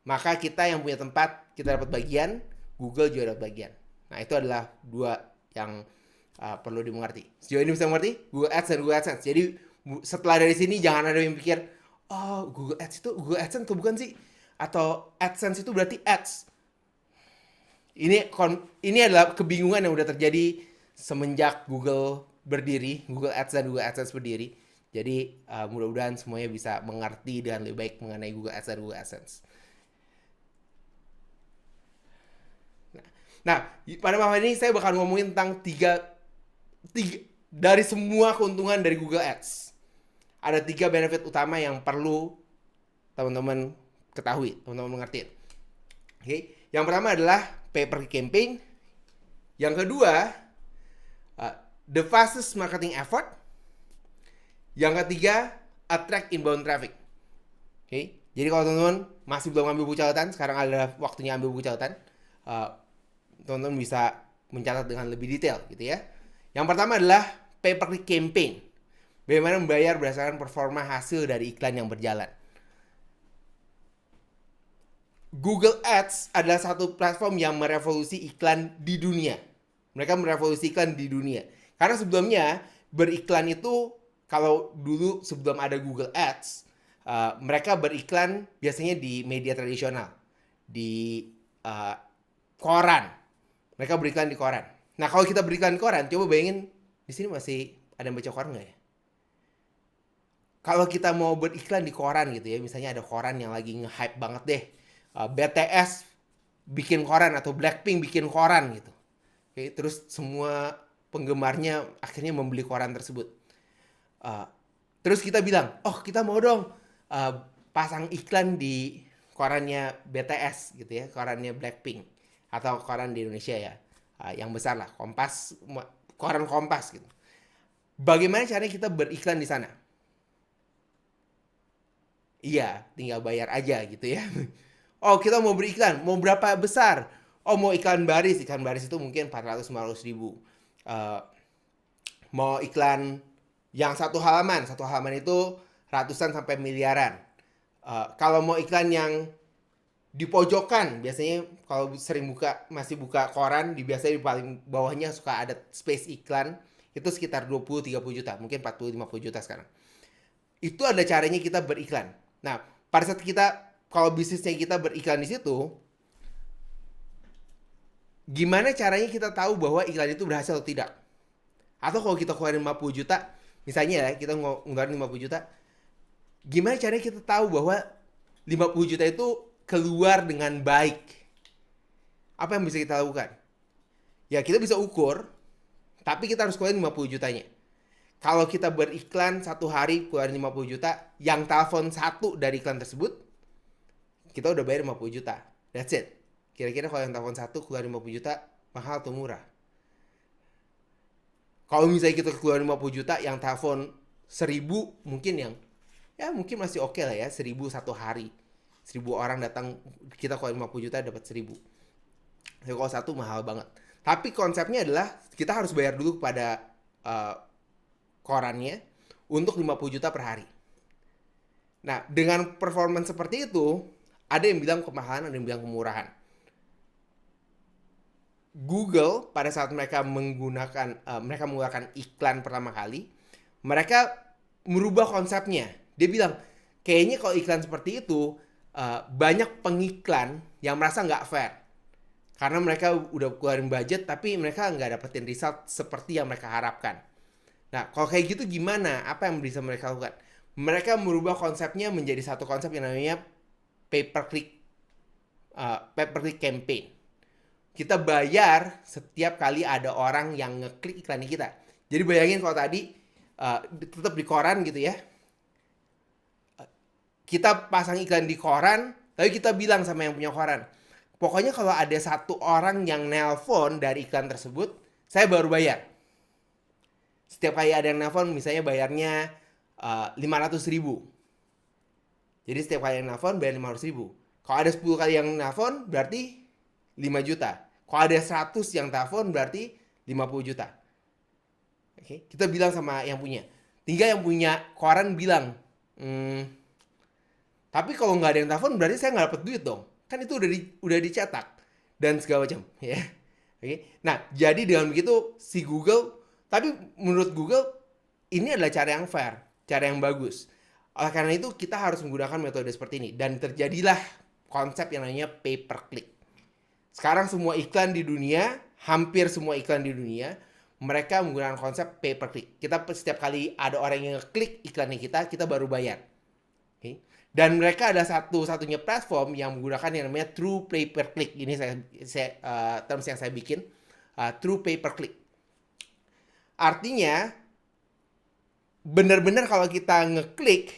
maka kita yang punya tempat, kita dapat bagian, Google juga dapat bagian. Nah, itu adalah dua yang perlu dimengerti. Sejauh ini bisa mengerti? Google Ads dan Google AdSense. Jadi, setelah dari sini jangan ada yang pikir, oh Google Ads itu Google AdSense atau bukan sih? Atau AdSense itu berarti ads. Ini adalah kebingungan yang udah terjadi semenjak Google berdiri, Google Ads dan Google AdSense berdiri. Jadi, mudah-mudahan semuanya bisa mengerti dengan lebih baik mengenai Google Ads dan Google AdSense. Nah, pada malam ini saya bakal ngomongin tentang tiga dari semua keuntungan dari Google Ads. Ada 3 benefit utama yang perlu teman-teman ketahui, teman-teman mengerti. Oke, yang pertama adalah pay per campaign. Yang kedua, the fastest marketing effort. Yang ketiga, attract inbound traffic. Oke, jadi kalau teman-teman masih belum ambil buku catatan, sekarang adalah waktunya ambil buku catatan. Teman-teman bisa mencatat dengan lebih detail gitu ya. Yang pertama adalah pay per click campaign. Bagaimana membayar berdasarkan performa hasil dari iklan yang berjalan. Google Ads adalah satu platform yang merevolusi iklan di dunia. Mereka merevolusi iklan di dunia. Karena sebelumnya beriklan itu, kalau dulu sebelum ada Google Ads, mereka beriklan biasanya di media tradisional, di koran. Mereka beriklan di koran. Nah, kalau kita beriklan di koran, coba bayangin di sini masih ada yang baca koran nggak ya? Kalau kita mau beriklan di koran gitu ya, misalnya ada koran yang lagi nge-hype banget deh, BTS bikin koran atau Blackpink bikin koran gitu. Oke, terus semua penggemarnya akhirnya membeli koran tersebut. Terus kita bilang, oh kita mau dong pasang iklan di korannya BTS gitu ya, korannya Blackpink. Atau koran di Indonesia ya, yang besar lah, Kompas, koran Kompas gitu. Bagaimana caranya kita beriklan di sana? Iya, tinggal bayar aja gitu ya. Oh, kita mau beriklan, mau berapa besar? Oh, mau iklan baris itu mungkin 400-500 ribu. Mau iklan yang satu halaman itu ratusan sampai miliaran. Kalau mau iklan yang di pojokan, biasanya kalau sering masih buka koran, biasanya di paling bawahnya suka ada space iklan, itu sekitar 20-30 juta, mungkin 40-50 juta sekarang. Itu ada caranya kita beriklan. Nah, pada saat kalau bisnisnya kita beriklan di situ, gimana caranya kita tahu bahwa iklan itu berhasil atau tidak? Atau kalau kita keluarin 50 juta, misalnya ya, kita ngeluarin 50 juta, gimana caranya kita tahu bahwa 50 juta itu keluar dengan baik? Apa yang bisa kita lakukan? Ya kita bisa ukur, tapi kita harus keluarin 50 jutanya. Kalau kita beriklan satu hari keluarin 50 juta, yang telepon satu dari iklan tersebut, kita udah bayar 50 juta. That's it. Kira-kira kalau yang telepon satu keluarin 50 juta, mahal atau murah? Kalau misalnya kita keluarin 50 juta, yang telepon 1000 mungkin mungkin masih oke lah ya, 1000 satu hari. 1000 orang datang, kita keluarin 50 juta dapat 1000. Jadi kalau satu mahal banget. Tapi konsepnya adalah kita harus bayar dulu kepada korannya untuk 50 juta per hari. Nah, dengan performance seperti itu, ada yang bilang kemahalan, ada yang bilang kemurahan. Google pada saat mereka mengeluarkan iklan pertama kali, mereka merubah konsepnya. Dia bilang, kayaknya kalau iklan seperti itu, banyak pengiklan yang merasa nggak fair. Karena mereka udah keluarin budget, tapi mereka nggak dapetin result seperti yang mereka harapkan. Nah, kalau kayak gitu gimana? Apa yang bisa mereka lakukan? Mereka merubah konsepnya menjadi satu konsep yang namanya pay per click campaign. Kita bayar setiap kali ada orang yang ngeklik iklan kita. Jadi bayangin kalau tadi tetap di koran gitu ya. kita pasang iklan di koran, tapi kita bilang sama yang punya koran, pokoknya kalau ada satu orang yang nelpon dari iklan tersebut, saya baru bayar. Setiap kali ada yang nelpon, misalnya bayarnya 500.000. Jadi setiap kali yang nelpon bayar 500.000. Kalau ada 10 kali yang nelpon berarti 5 juta. Kalau ada 100 yang telepon berarti 50 juta. Oke, kita bilang sama yang punya. Tinggal yang punya koran bilang, tapi kalau nggak ada yang telepon berarti saya nggak dapat duit dong. Kan itu udah dicetak dan segala macam, ya. Oke. Nah, jadi dengan begitu si Google, tapi menurut Google ini adalah cara yang fair, cara yang bagus. Oleh karena itu kita harus menggunakan metode seperti ini dan terjadilah konsep yang namanya pay per click. Sekarang semua iklan di dunia, hampir semua iklan di dunia, mereka menggunakan konsep pay per click. Kita setiap kali ada orang yang ngeklik iklannya kita baru bayar. Okay? Dan mereka ada satu-satunya platform yang menggunakan yang namanya true pay per click. Ini terms yang saya bikin, true pay per click. Artinya, benar-benar kalau kita ngeklik,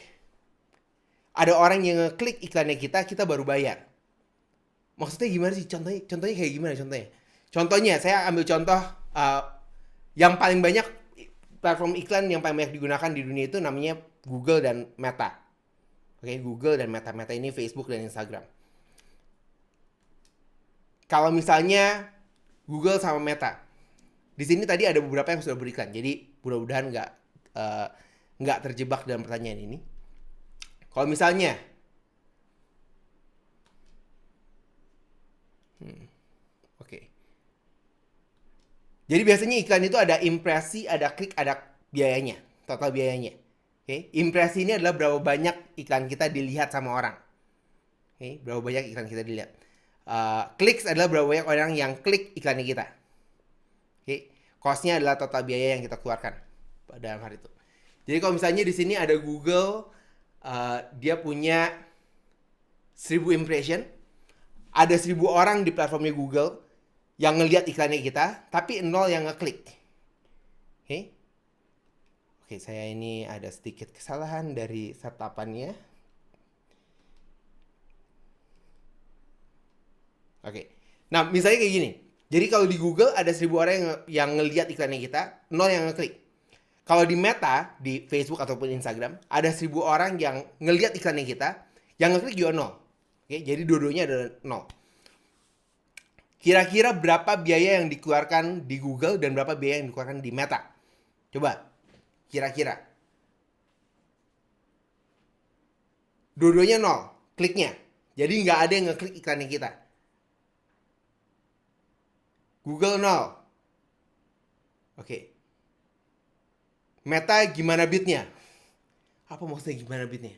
ada orang yang ngeklik iklannya kita baru bayar. Maksudnya gimana sih? Contohnya kayak gimana contohnya? Contohnya, saya ambil contoh yang paling banyak, platform iklan yang paling banyak digunakan di dunia itu namanya Google dan Meta. Oke, Google dan Meta. Meta ini Facebook dan Instagram. Kalau misalnya Google sama Meta, di sini tadi ada beberapa yang sudah beriklan. Jadi mudah-mudahan nggak terjebak dalam pertanyaan ini. Kalau misalnya oke. Jadi biasanya iklan itu ada impresi, ada klik, ada biayanya, total biayanya. Oke, impresi ini adalah berapa banyak iklan kita dilihat sama orang. Oke, berapa banyak iklan kita dilihat. Clicks adalah berapa banyak orang yang klik iklannya kita. Oke, cost-nya adalah total biaya yang kita keluarkan dalam hari itu. Jadi kalau misalnya di sini ada Google, dia punya 1000 impression, ada 1000 orang di platformnya Google yang ngelihat iklannya kita, tapi 0 yang ngeklik. Oke. Oke, saya ini ada sedikit kesalahan dari setapannya. Oke. Nah, misalnya kayak gini. Jadi kalau di Google ada 1000 orang yang ngelihat iklannya kita, 0 yang ngeklik. Kalau di Meta, di Facebook ataupun Instagram, ada 1000 orang yang ngelihat iklannya kita, yang ngeklik juga 0. Oke, jadi dua-duanya ada 0. Kira-kira berapa biaya yang dikeluarkan di Google dan berapa biaya yang dikeluarkan di Meta? Coba, kira-kira. Dua-duanya 0, kliknya. Jadi nggak ada yang ngeklik iklannya kita. Google 0. Oke. Meta gimana bitnya? Apa maksudnya gimana bitnya?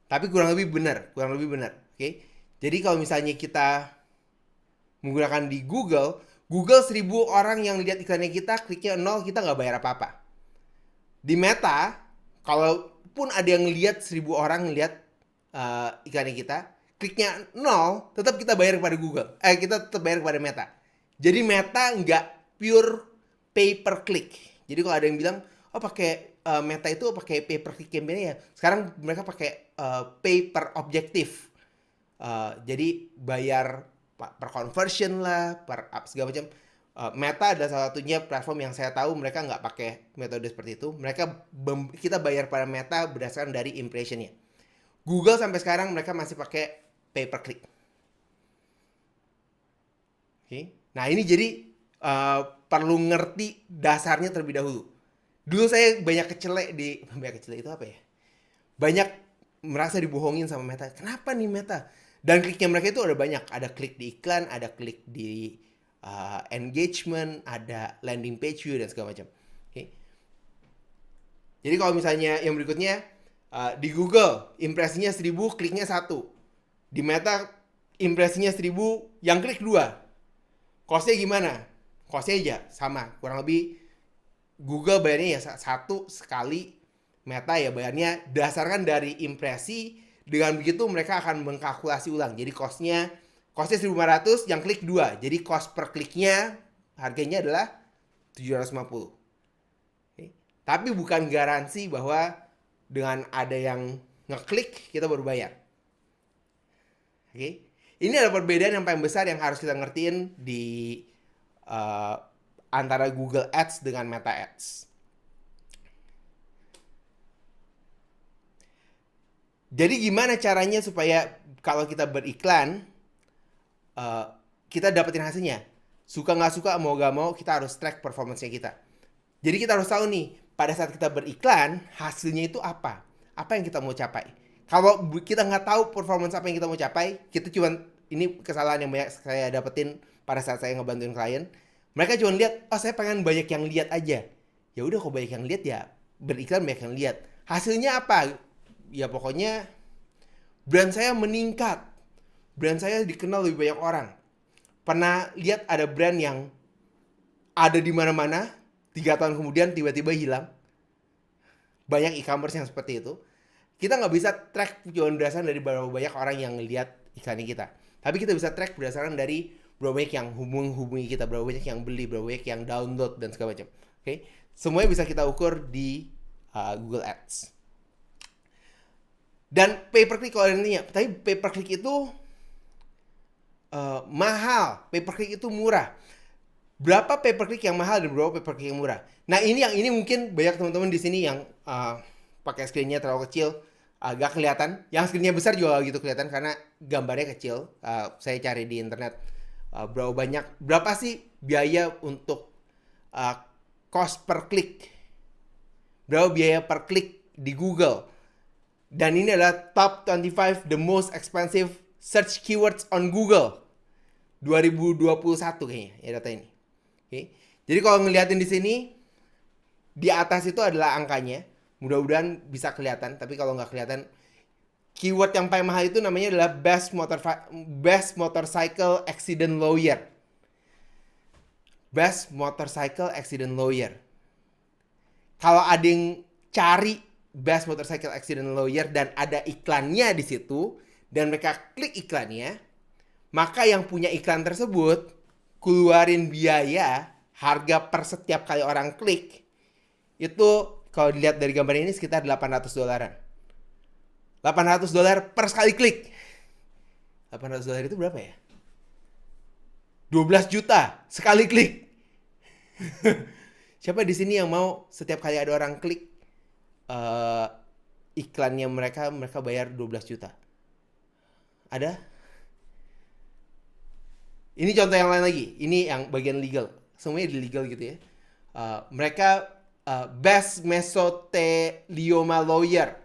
Tapi kurang lebih benar. Oke. Jadi kalau misalnya kita menggunakan di Google 1000 orang yang lihat iklannya kita, kliknya 0, kita nggak bayar apa-apa. Di Meta, kalaupun ada yang lihat 1000 orang lihat iklannya kita, kliknya 0, tetap kita bayar kepada Google. Kita tetap bayar kepada Meta. Jadi Meta nggak pure pay per click. Jadi kalau ada yang bilang, oh pakai Meta itu pakai pay per click campaign ya. Sekarang mereka pakai pay per objective. Jadi bayar per conversion lah, per segala macam. Meta adalah salah satunya platform yang saya tahu mereka nggak pakai metode seperti itu. Kita bayar pada Meta berdasarkan dari impressionnya. Google sampai sekarang mereka masih pakai pay per click. Okay. Nah ini jadi perlu ngerti dasarnya terlebih dahulu. Dulu saya banyak kecelek itu apa ya? Banyak merasa dibohongin sama Meta. Kenapa nih Meta? Dan kliknya mereka itu ada banyak. Ada klik di iklan, ada klik di engagement, ada landing page view dan segala macam. Okay. Jadi kalau misalnya yang berikutnya di Google impresinya 1000, kliknya 1. Di Meta impresinya 1000, yang klik 2. Cost-nya gimana? Cost-nya aja sama, kurang lebih Google bayarnya ya 1 sekali, Meta ya bayarnya berdasarkan dari impresi. Dengan begitu mereka akan mengkalkulasi ulang. Jadi cost-nya 1.500, yang klik 2. Jadi cost per kliknya harganya adalah 750. Okay. Tapi bukan garansi bahwa dengan ada yang ngeklik, kita baru bayar. Oke, ini adalah perbedaan yang paling besar yang harus kita ngertiin di antara Google Ads dengan Meta Ads. Jadi gimana caranya supaya kalau kita beriklan, kita dapetin hasilnya? Suka nggak suka, mau nggak mau, kita harus track performance-nya kita. Jadi kita harus tahu nih, pada saat kita beriklan, hasilnya itu apa? Apa yang kita mau capai? Kalau kita nggak tahu performance apa yang kita mau capai, kita cuman, ini kesalahan yang banyak saya dapetin pada saat saya ngebantuin klien. Mereka cuma lihat, oh saya pengen banyak yang lihat aja. Ya udah, kok banyak yang lihat ya beriklan banyak yang lihat. Hasilnya apa? Ya pokoknya brand saya meningkat. Brand saya dikenal lebih banyak orang. Pernah lihat ada brand yang ada di mana-mana, 3 tahun kemudian tiba-tiba hilang. Banyak e-commerce yang seperti itu. Kita nggak bisa track cuma berdasarkan dari berapa banyak orang yang ngelihat iklan kita. Tapi kita bisa track berdasarkan dari berapa banyak yang hubungi kita, berapa banyak yang beli, berapa banyak yang download, dan segala macam. Oke, semuanya bisa kita ukur di Google Ads. Dan pay per click kalau nantinya, tapi pay per click itu mahal, pay per click itu murah. Berapa pay per click yang mahal dan berapa pay per click yang murah? Nah ini mungkin banyak teman-teman di sini yang pakai screen-nya terlalu kecil, agak kelihatan. Yang screen-nya besar juga gitu kelihatan karena gambarnya kecil. Saya cari di internet berapa sih biaya untuk cost per click? Berapa biaya per click di Google? Dan ini adalah top 25 the most expensive search keywords on Google 2021 kayaknya ya data ini. Oke. Jadi kalau ngeliatin di sini, di atas itu adalah angkanya. Mudah-mudahan bisa kelihatan, tapi kalau nggak kelihatan, keyword yang paling mahal itu namanya adalah best motorcycle accident lawyer. Best motorcycle accident lawyer. Kalau ada yang cari best motorcycle accident lawyer dan ada iklannya di situ dan mereka klik iklannya, maka yang punya iklan tersebut keluarin biaya harga per setiap kali orang klik itu kalau dilihat dari gambar ini sekitar $800. $800 per sekali klik. $800 itu berapa ya? 12 juta sekali klik. Siapa di sini yang mau setiap kali ada orang klik iklannya mereka bayar 12 juta? Ada? Ini contoh yang lain lagi. Ini yang bagian legal. Semuanya di legal gitu ya. Mereka best mesothelioma lawyer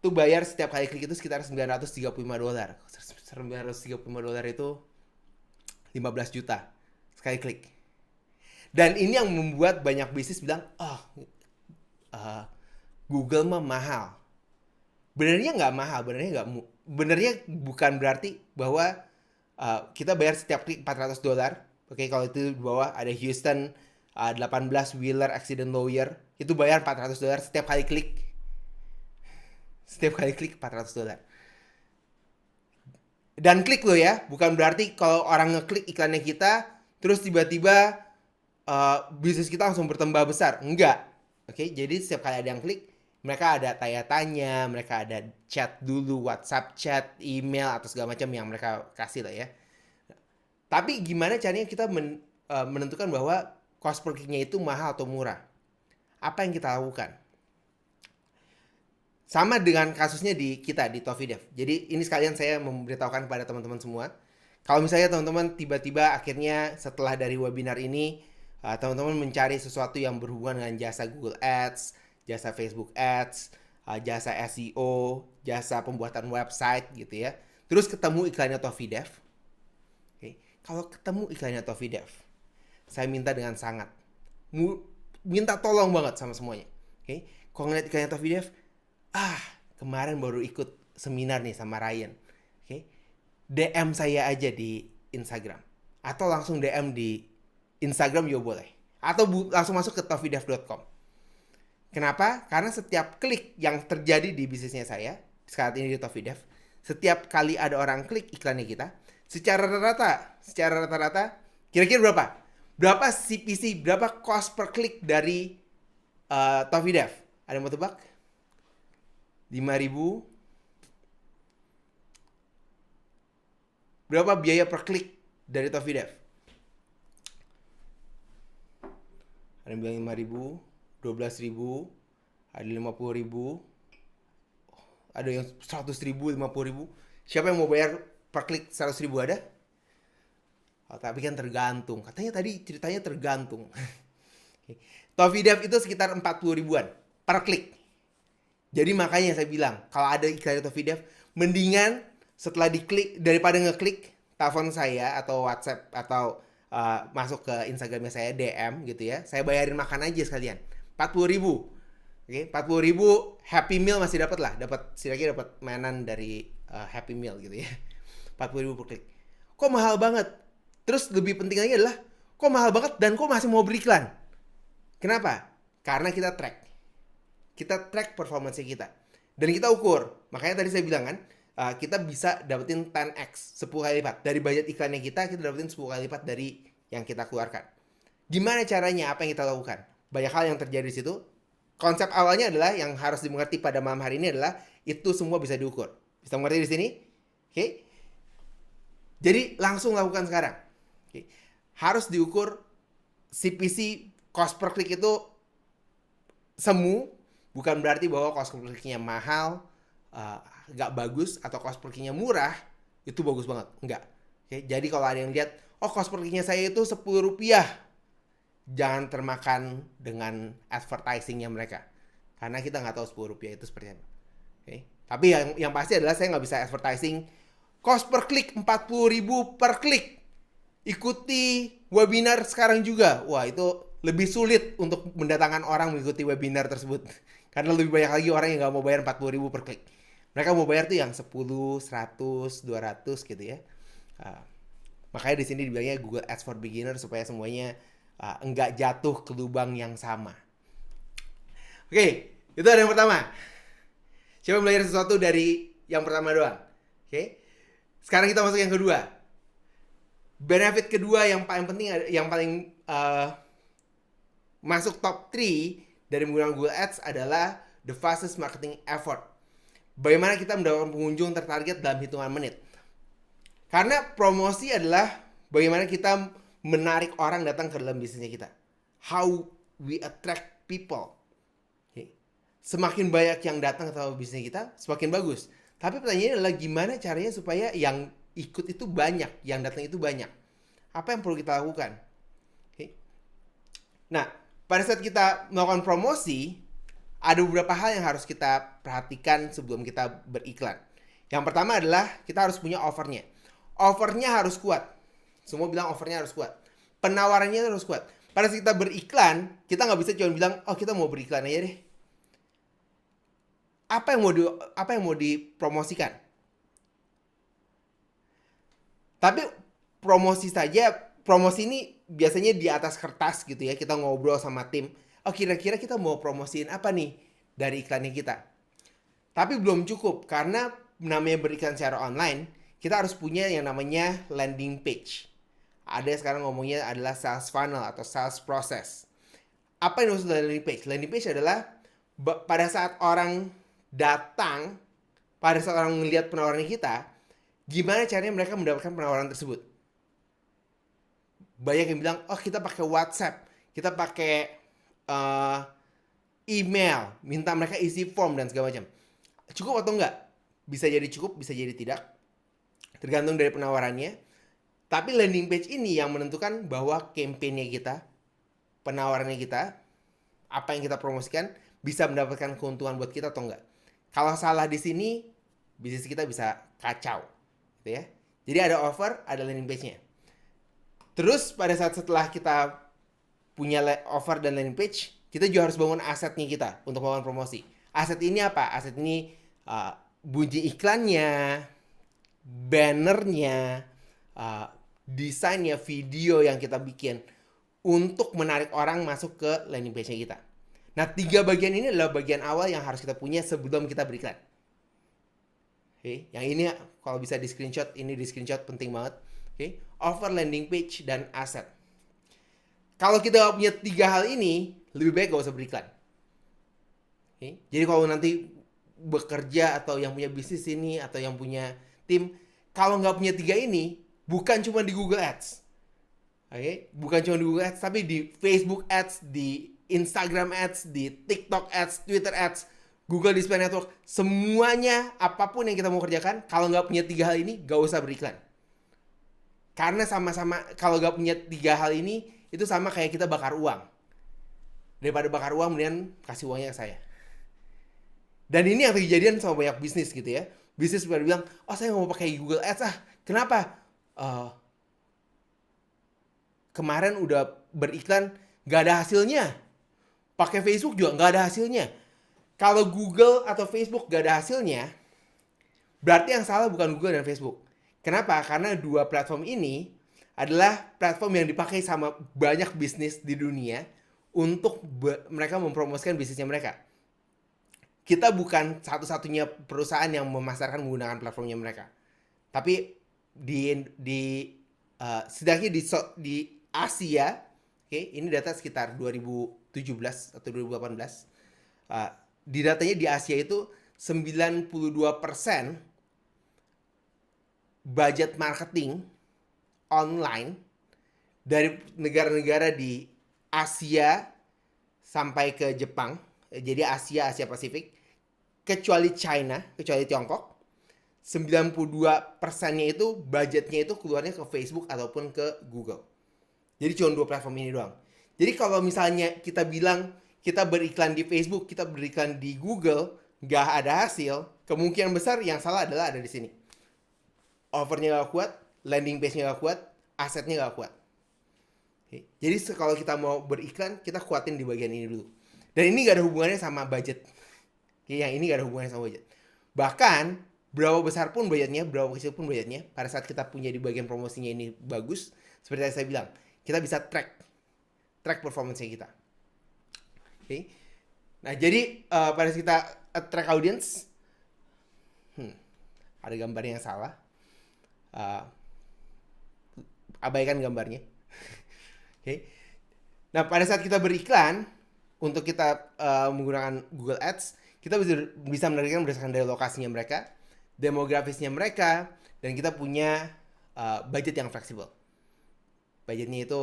itu bayar setiap kali klik itu sekitar $935. $935 itu 15 juta sekali klik. Dan ini yang membuat banyak bisnis bilang, Google mah mahal. Benernya nggak mahal, benernya bukan berarti bahwa kita bayar setiap klik $400. Oke, kalau itu di bawah ada Houston 18 Wheeler Accident Lawyer, itu bayar $400 setiap kali klik. Setiap kali klik $400. Dan klik lo ya, bukan berarti kalau orang ngeklik iklannya kita, terus tiba-tiba bisnis kita langsung bertambah besar. Enggak. Oke, jadi setiap kali ada yang klik, mereka ada tanya-tanya, mereka ada chat dulu, WhatsApp chat, email, atau segala macam yang mereka kasih lah ya. Tapi gimana caranya kita menentukan bahwa cost per click-nya itu mahal atau murah? Apa yang kita lakukan? Sama dengan kasusnya di Tovidev. Jadi ini sekalian saya memberitahukan kepada teman-teman semua. Kalau misalnya teman-teman tiba-tiba akhirnya setelah dari webinar ini, teman-teman mencari sesuatu yang berhubungan dengan jasa Google Ads, jasa Facebook Ads, jasa SEO, jasa pembuatan website gitu ya. Terus ketemu iklannya Tovidev. Okay. Kalau ketemu iklannya Tovidev, saya minta dengan sangat. Minta tolong banget sama semuanya. Okay. Kalau ngeliat iklannya Tovidev, kemarin baru ikut seminar nih sama Ryan. Okay. DM saya aja di Instagram. Atau langsung DM di Instagram juga boleh. Atau langsung masuk ke tovidev.com. Kenapa? Karena setiap klik yang terjadi di bisnisnya saya, saat ini di Tovidev, setiap kali ada orang klik iklannya kita, secara rata-rata, kira-kira berapa? Berapa CPC, berapa cost per klik dari Tovidev? Ada yang mau tebak? 5.000. Berapa biaya per klik dari Toffee Dev? Ada yang bilang 5.000, 12.000, ada 50.000, ada yang 100.000, 50.000. Siapa yang mau bayar per klik 100.000 ada? Oh, tapi kan tergantung. Katanya tadi ceritanya tergantung. Toffee Dev itu sekitar 40 ribuan per klik. Jadi makanya saya bilang, kalau ada iklan Toffee Dev, mendingan setelah diklik, daripada ngeklik telepon saya atau WhatsApp atau masuk ke Instagramnya saya DM gitu ya, saya bayarin makan aja sekalian 40.000. Oke, 40.000 Happy Meal masih dapat lah, setidaknya dapat mainan dari Happy Meal gitu ya. 40.000 per klik. Kok mahal banget? Terus lebih penting lagi adalah kok mahal banget dan kok masih mau beriklan? Kenapa? Karena kita track performance kita dan kita ukur. Makanya tadi saya bilang kan, kita bisa dapetin 10x, 10 kali lipat dari budget iklannya kita dapetin 10 kali lipat dari yang kita keluarkan. Gimana caranya? Apa yang kita lakukan? Banyak hal yang terjadi di situ. Konsep awalnya adalah yang harus dimengerti pada malam hari ini adalah itu semua bisa diukur. Bisa mengerti di sini? Oke. Jadi langsung lakukan sekarang. Oke. Harus diukur CPC, cost per klik itu semu. Bukan berarti bahwa cost per kliknya mahal, gak bagus, atau cost per kliknya murah, itu bagus banget. Enggak. Oke, jadi kalau ada yang lihat, oh cost per kliknya saya itu 10 rupiah, jangan termakan dengan advertisingnya mereka. Karena kita nggak tahu 10 rupiah itu seperti apa. Oke. Tapi yang pasti adalah saya nggak bisa advertising cost per klik 40.000 per klik. Ikuti webinar sekarang juga. Wah, itu lebih sulit untuk mendatangkan orang mengikuti webinar tersebut. Karena lebih banyak lagi orang yang nggak mau bayar 40.000 per klik. Mereka mau bayar tuh yang 10, 100, 200 gitu ya. Makanya di sini dibilangnya Google Ads for Beginner supaya semuanya enggak jatuh ke lubang yang sama. Oke, itu ada yang pertama. Coba belajar sesuatu dari yang pertama doang. Oke. Sekarang kita masuk yang kedua. Benefit kedua yang paling penting, yang paling masuk top 3 dari menggunakan Google Ads adalah the fastest marketing effort. Bagaimana kita mendapatkan pengunjung tertarget dalam hitungan menit. Karena promosi adalah bagaimana kita menarik orang datang ke dalam bisnisnya kita. How we attract people. Okay. Semakin banyak yang datang ke dalam bisnis kita, semakin bagus. Tapi pertanyaannya adalah gimana caranya supaya yang ikut itu banyak, yang datang itu banyak. Apa yang perlu kita lakukan? Okay. Nah, pada saat kita melakukan promosi, ada beberapa hal yang harus kita perhatikan sebelum kita beriklan. Yang pertama adalah kita harus punya offernya. Offernya harus kuat. Semua bilang offernya harus kuat. Penawarannya harus kuat. Pada saat kita beriklan, kita nggak bisa cuma bilang, oh kita mau beriklan aja deh. Apa yang mau dipromosikan? Tapi promosi ini biasanya di atas kertas gitu ya. Kita ngobrol sama tim. Oh kira-kira kita mau promosiin apa nih dari iklannya kita. Tapi belum cukup karena namanya beriklan secara online, kita harus punya yang namanya landing page. Ada sekarang ngomongnya adalah sales funnel atau sales process. Apa yang maksud landing page? Landing page adalah pada saat orang datang, pada saat orang melihat penawaran kita, gimana caranya mereka mendapatkan penawaran tersebut. Banyak yang bilang, oh kita pakai WhatsApp, kita pakai email, minta mereka isi form dan segala macam. Cukup atau enggak? Bisa jadi cukup, bisa jadi tidak. Tergantung dari penawarannya. Tapi landing page ini yang menentukan bahwa campaign-nya kita, penawarannya kita, apa yang kita promosikan, bisa mendapatkan keuntungan buat kita atau enggak. Kalau salah di sini, bisnis kita bisa kacau. Gitu ya. Jadi ada offer, ada landing page-nya. Terus pada saat setelah kita punya offer dan landing page, kita juga harus bangun asetnya kita untuk melakukan promosi. Aset ini apa? Aset ini bunyi iklannya, bannernya, desainnya, video yang kita bikin untuk menarik orang masuk ke landing page-nya kita. Nah, 3 bagian ini adalah bagian awal yang harus kita punya sebelum kita beriklan. Oke, yang ini kalau bisa di screenshot, ini di screenshot penting banget. Oke, offer, landing page, dan aset. Kalau kita nggak punya 3 hal ini, lebih baik gak usah beriklan. Oke, jadi kalau nanti bekerja atau yang punya bisnis ini atau yang punya tim, kalau nggak punya tiga ini, bukan cuma di Google Ads, oke? Bukan cuma di Google Ads, tapi di Facebook Ads, di Instagram Ads, di TikTok Ads, Twitter Ads, Google Display Network, semuanya apapun yang kita mau kerjakan, kalau nggak punya tiga hal ini, nggak usah beriklan. Karena sama-sama kalau nggak punya tiga hal ini, itu sama kayak kita bakar uang. Daripada bakar uang, mendingan kasih uangnya ke saya. Dan ini yang kejadian sama banyak bisnis gitu ya. Bisnis pada bilang, oh saya nggak mau pakai Google Ads ah. Kenapa? Eh, Kemarin udah beriklan, nggak ada hasilnya. Pakai Facebook juga nggak ada hasilnya. Kalau Google atau Facebook nggak ada hasilnya, berarti yang salah bukan Google dan Facebook. Kenapa? Karena dua platform ini adalah platform yang dipakai sama banyak bisnis di dunia untuk mereka mempromosikan bisnisnya mereka. Kita bukan satu-satunya perusahaan yang memasarkan menggunakan platformnya mereka. Tapi setidaknya di Asia, oke, ini data sekitar 2017 atau 2018. Di datanya di Asia itu 92% budget marketing online dari negara-negara di Asia sampai ke Jepang, jadi Asia Pasifik, kecuali China, kecuali Tiongkok, 92%-nya itu budgetnya itu keluarnya ke Facebook ataupun ke Google. Jadi cuma dua platform ini doang. Jadi kalau misalnya kita bilang kita beriklan di Facebook, kita beriklan di Google, nggak ada hasil, kemungkinan besar yang salah adalah ada di sini. Offernya nggak kuat, landing page-nya nggak kuat, asetnya nggak kuat. Oke. Jadi kalau kita mau beriklan, kita kuatin di bagian ini dulu. Dan ini nggak ada hubungannya sama budget. Oke, yang ini nggak ada hubungannya sama budget. Bahkan, berapa besar pun budgetnya, berapa kecil pun budgetnya, pada saat kita punya di bagian promosinya ini bagus, seperti yang saya bilang, kita bisa track performance-nya kita. Oke. Nah, jadi pada saat kita track audience, ada gambar yang salah. Abaikan gambarnya. Oke. Nah, pada saat kita beriklan untuk kita menggunakan Google Ads, kita bisa menargetkan berdasarkan dari lokasinya mereka, demografisnya mereka, dan kita punya budget yang fleksibel. Budgetnya itu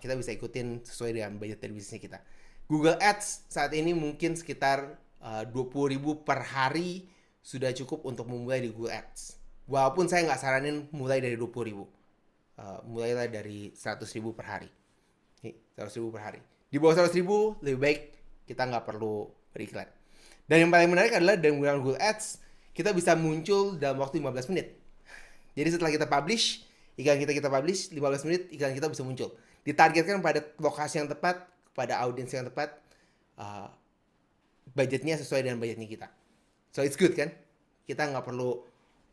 kita bisa ikutin sesuai dengan budget dari bisnisnya kita. Google Ads saat ini mungkin sekitar 20.000 per hari sudah cukup untuk memulai di Google Ads. Walaupun saya nggak saranin mulai dari 20.000. Mulailah dari 100.000 per hari. 100.000 per hari. Di bawah 100.000 lebih baik kita nggak perlu beriklan. Dan yang paling menarik adalah dengan menggunakan Google Ads, kita bisa muncul dalam waktu 15 menit. Jadi setelah kita publish, iklan kita publish, 15 menit iklan kita bisa muncul. Ditargetkan pada lokasi yang tepat, pada audiens yang tepat, budgetnya sesuai dengan budgetnya kita. So it's good kan? Kita nggak perlu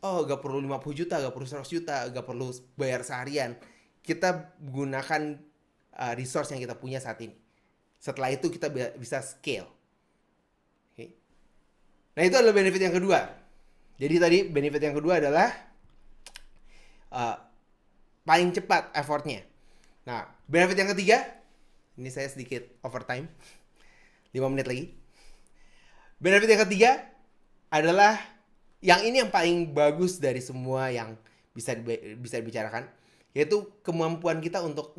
gak perlu 50 juta, gak perlu 100 juta, gak perlu bayar seharian. Kita gunakan resource yang kita punya saat ini. Setelah itu kita bisa scale. Okay. Nah, itu adalah benefit yang kedua. Jadi tadi benefit yang kedua adalah paling cepat effortnya. Nah, benefit yang ketiga, ini saya sedikit overtime, 5 menit lagi. Benefit yang ketiga adalah yang ini yang paling bagus dari semua yang bisa dibicarakan, yaitu kemampuan kita untuk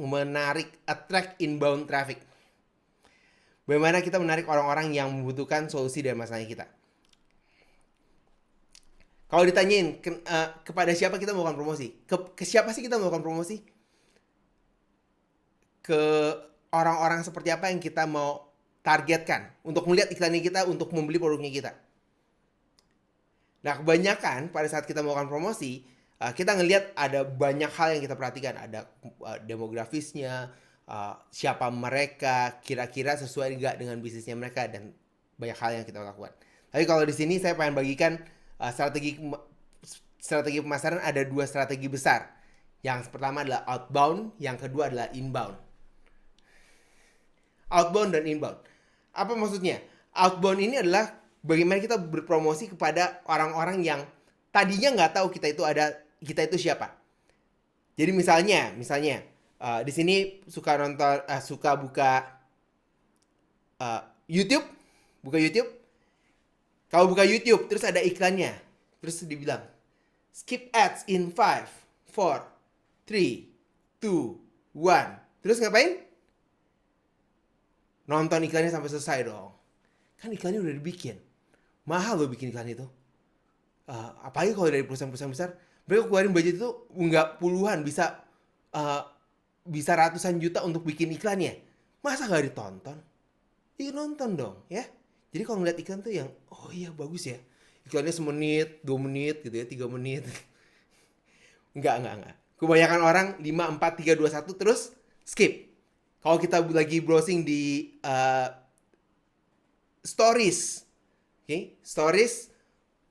attract inbound traffic. Bagaimana kita menarik orang-orang yang membutuhkan solusi dari masalah kita. Kalau ditanyain kepada siapa kita melakukan promosi, ke siapa sih kita melakukan promosi? Ke orang-orang seperti apa yang kita mau targetkan untuk melihat iklannya kita, untuk membeli produknya kita. Nah, kebanyakan pada saat kita melakukan promosi, kita ngelihat ada banyak hal yang kita perhatikan. Ada demografisnya, siapa mereka, kira-kira sesuai nggak dengan bisnisnya mereka, dan banyak hal yang kita lakukan. Tapi kalau di sini saya pengen bagikan strategi pemasaran, ada 2 strategi besar. Yang pertama adalah outbound, yang kedua adalah inbound. Outbound dan inbound. Apa maksudnya? Outbound ini adalah bagaimana kita berpromosi kepada orang-orang yang tadinya nggak tahu kita itu siapa. Jadi misalnya di sini suka buka YouTube, Kalau buka YouTube, terus ada iklannya. Terus dibilang, skip ads in 5, 4, 3, 2, 1. Terus ngapain? Nonton iklannya sampai selesai dong. Kan iklannya udah dibikin. Mahal loh bikin iklan itu. Apalagi kalau dari perusahaan-perusahaan besar, mereka keluarin budget itu nggak puluhan, bisa ratusan juta untuk bikin iklannya. Masa nggak ditonton? Iya nonton dong ya. Jadi kalau ngeliat iklan tuh yang, oh iya bagus ya. Iklannya semenit, 2 menit gitu ya, 3 menit. Enggak. Kebanyakan orang 5, 4, 3, 2, 1 terus skip. Kalau kita lagi browsing di stories, oke, stories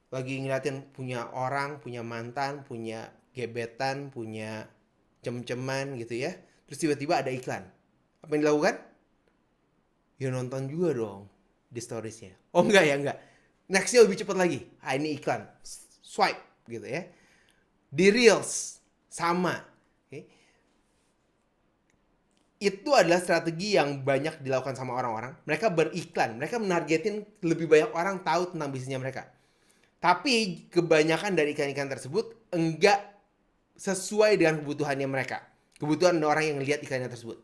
lagi ngeliatin punya orang, punya mantan, punya gebetan, punya cem-ceman gitu ya. Terus tiba-tiba ada iklan. Apa yang dilakukan? Ya nonton juga dong di storiesnya. Oh enggak. Nextnya lebih cepat lagi. Ini iklan. Swipe gitu ya. Di Reels sama. Okay. Itu adalah strategi yang banyak dilakukan sama orang-orang. Mereka beriklan. Mereka menargetin lebih banyak orang tahu tentang bisnisnya mereka. Tapi kebanyakan dari iklan-iklan tersebut enggak sesuai dengan kebutuhannya mereka. Kebutuhan orang yang lihat iklannya tersebut.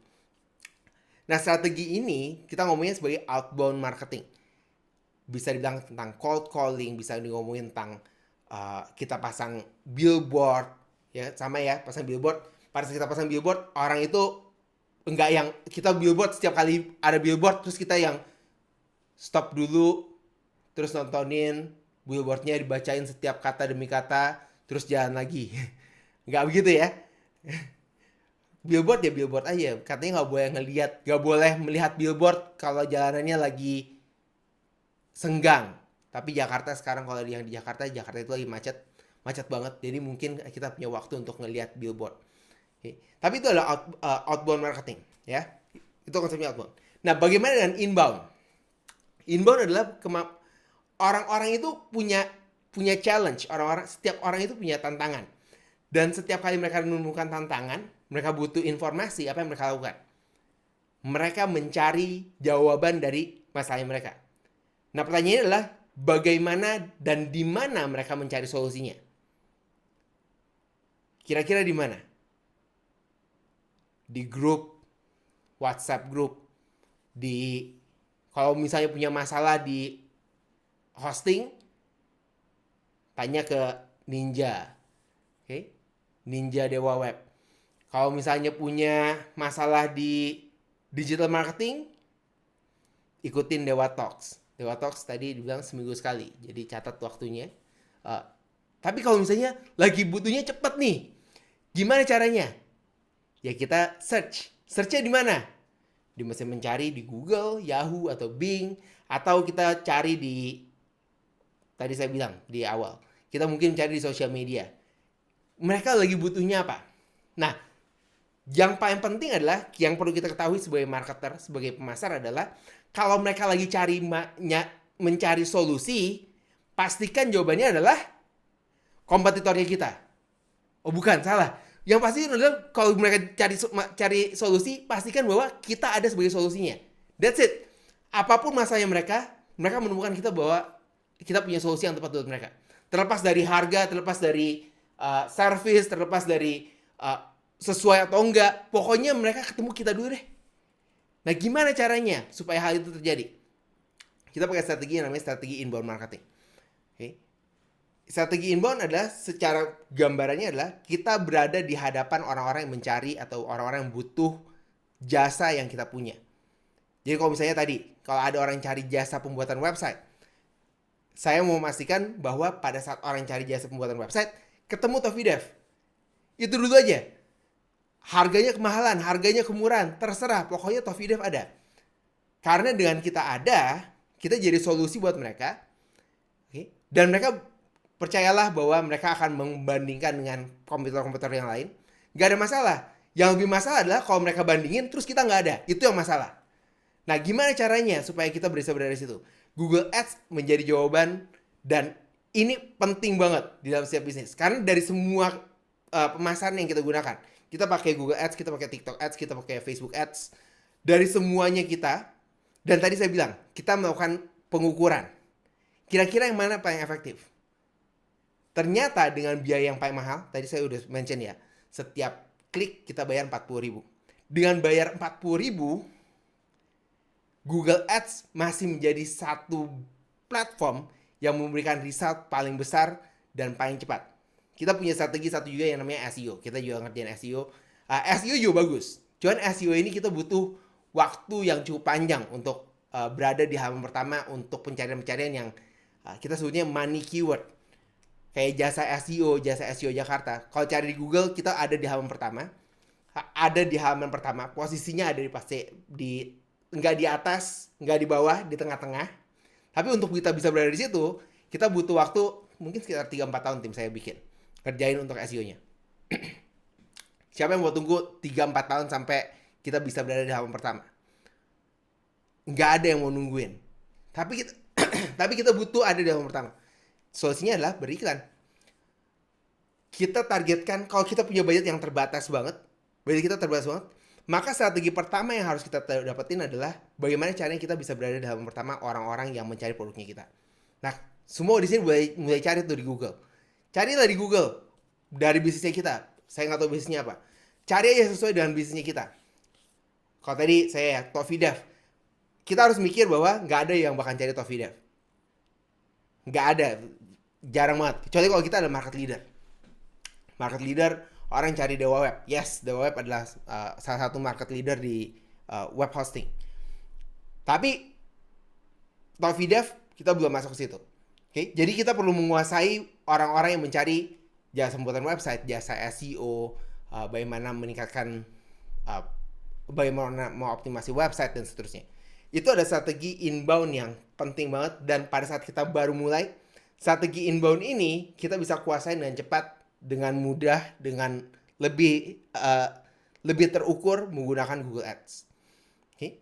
Nah, strategi ini kita ngomongnya sebagai outbound marketing. Bisa dibilang tentang cold calling, bisa ngomongin tentang kita pasang billboard, ya sama ya, pasang billboard. Pada saat kita pasang billboard, orang itu enggak yang kita billboard setiap kali ada billboard terus kita yang stop dulu, terus nontonin billboardnya, dibacain setiap kata demi kata, terus jalan lagi. Enggak begitu ya. Billboard ya billboard aja. Katanya nggak boleh nggak boleh melihat billboard kalau jalanannya lagi senggang. Tapi Jakarta sekarang kalau yang di Jakarta itu lagi macet banget. Jadi mungkin kita punya waktu untuk ngelihat billboard. Oke. Tapi itu adalah outbound marketing, ya. Itu konsepnya outbound. Nah, bagaimana dengan inbound? Inbound adalah orang-orang itu punya challenge. Setiap orang itu punya tantangan. Dan setiap kali mereka menemukan tantangan, mereka butuh informasi, apa yang mereka lakukan? Mereka mencari jawaban dari masalah mereka. Nah, pertanyaannya adalah bagaimana dan di mana mereka mencari solusinya? Kira-kira di mana? Di grup, WhatsApp grup, kalau misalnya punya masalah di hosting, tanya ke Ninja. Oke? Ninja Dewa Web. Kalau misalnya punya masalah di digital marketing, ikutin Dewa Talks. Dewa Talks tadi dibilang seminggu sekali, jadi catat waktunya. Tapi kalau misalnya lagi butuhnya cepet nih, gimana caranya? Ya kita search. Searchnya di mana? Di mesin mencari di Google, Yahoo, atau Bing. Atau kita cari tadi saya bilang di awal, kita mungkin cari di sosial media. Mereka lagi butuhnya apa? Nah, yang paling penting adalah yang perlu kita ketahui sebagai marketer, sebagai pemasar adalah kalau mereka lagi mencari solusi, pastikan jawabannya adalah kompetitornya kita. Oh bukan, salah. Yang pasti adalah kalau mereka cari solusi, pastikan bahwa kita ada sebagai solusinya. That's it. Apapun masalahnya mereka menemukan kita bahwa kita punya solusi yang tepat buat mereka. Terlepas dari harga, terlepas dari service, terlepas dari sesuai atau enggak, pokoknya mereka ketemu kita dulu deh. Nah, gimana caranya supaya hal itu terjadi? Kita pakai strategi yang namanya strategi inbound marketing. Okay. Strategi inbound adalah secara gambarannya adalah kita berada di hadapan orang-orang yang mencari atau orang-orang yang butuh jasa yang kita punya. Jadi kalau misalnya tadi, kalau ada orang yang cari jasa pembuatan website, saya mau memastikan bahwa pada saat orang cari jasa pembuatan website, ketemu Tofidev. Itu dulu aja. Harganya kemahalan, harganya kemurahan, terserah. Pokoknya Tofidev ada. Karena dengan kita ada, kita jadi solusi buat mereka. Okay? Dan mereka percayalah bahwa mereka akan membandingkan dengan komputer-komputer yang lain. Gak ada masalah. Yang lebih masalah adalah kalau mereka bandingin, terus kita nggak ada. Itu yang masalah. Nah, gimana caranya supaya kita bisa berada di situ? Google Ads menjadi jawaban, dan ini penting banget di dalam setiap bisnis. Karena dari semua pemasaran yang kita gunakan, kita pakai Google Ads, kita pakai TikTok Ads, kita pakai Facebook Ads. Dari semuanya kita, dan tadi saya bilang, kita melakukan pengukuran. kira-kira yang mana paling efektif? Ternyata dengan biaya yang paling mahal, tadi saya udah mention ya, setiap klik kita bayar 40.000. Dengan bayar 40.000, Google Ads masih menjadi satu platform yang memberikan result paling besar dan paling cepat. Kita punya strategi satu juga yang namanya SEO. Kita juga ngerjain SEO. SEO juga bagus. Cuman SEO ini kita butuh waktu yang cukup panjang untuk berada di halaman pertama untuk pencarian-pencarian yang kita sebutnya money keyword. Kayak jasa SEO Jakarta. Kalau cari di Google, kita ada di halaman pertama. Ada di halaman pertama, posisinya ada di pasti di nggak di atas, nggak di bawah, di tengah-tengah. Tapi untuk kita bisa berada di situ, kita butuh waktu mungkin sekitar 3-4 tahun tim saya bikin. Kerjain untuk SEO-nya. Siapa yang mau tunggu 3-4 tahun sampai kita bisa berada di halaman pertama? Nggak ada yang mau nungguin. Tapi kita butuh ada di halaman pertama. Solusinya adalah beriklan. Kita targetkan, kalau kita punya budget yang terbatas banget, maka strategi pertama yang harus kita dapetin adalah bagaimana caranya kita bisa berada di halaman pertama orang-orang yang mencari produknya kita. Nah, semua di sini mulai cari tuh di Google. Carilah di Google dari bisnisnya kita. Saya nggak tahu bisnisnya apa. Cari aja sesuai dengan bisnisnya kita. Kalau tadi saya Tofidev, kita harus mikir bahwa nggak ada yang bakal cari Tofidev. Nggak ada, jarang banget. Kecuali kalau kita ada market leader. Market leader, orang cari Dewa Web. Yes, Dewa Web adalah salah satu market leader di web hosting. Tapi Tofidev kita belum masuk ke situ. Oke, jadi kita perlu menguasai orang-orang yang mencari jasa pembuatan website, jasa SEO, bagaimana meningkatkan, bagaimana mau optimasi website dan seterusnya. Itu ada strategi inbound yang penting banget, dan pada saat kita baru mulai, strategi inbound ini kita bisa kuasain dengan cepat, dengan mudah, dengan lebih terukur menggunakan Google Ads. Okay?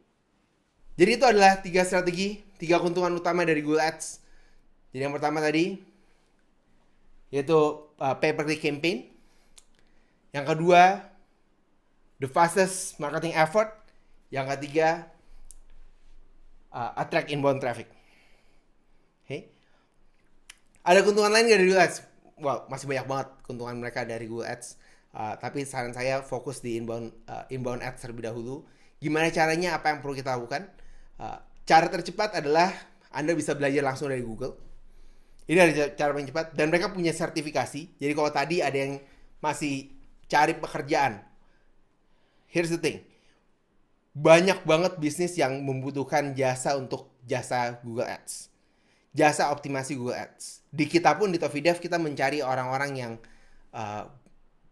Jadi itu adalah 3 strategi, 3 keuntungan utama dari Google Ads. Jadi yang pertama tadi yaitu pay per click campaign. Yang kedua, the fastest marketing effort. Yang ketiga, attract inbound traffic. Okay. Ada keuntungan lain dari Google Ads? Wow, masih banyak banget keuntungan mereka dari Google Ads. Tapi saran saya fokus di inbound ads terlebih dahulu. Gimana caranya? Apa yang perlu kita lakukan? Cara tercepat adalah Anda bisa belajar langsung dari Google. Ini adalah cara paling cepat. Dan mereka punya sertifikasi. Jadi kalau tadi ada yang masih cari pekerjaan, here's the thing. Banyak banget bisnis yang membutuhkan jasa untuk jasa Google Ads, jasa optimasi Google Ads. Di kita pun di Tofidev kita mencari orang-orang yang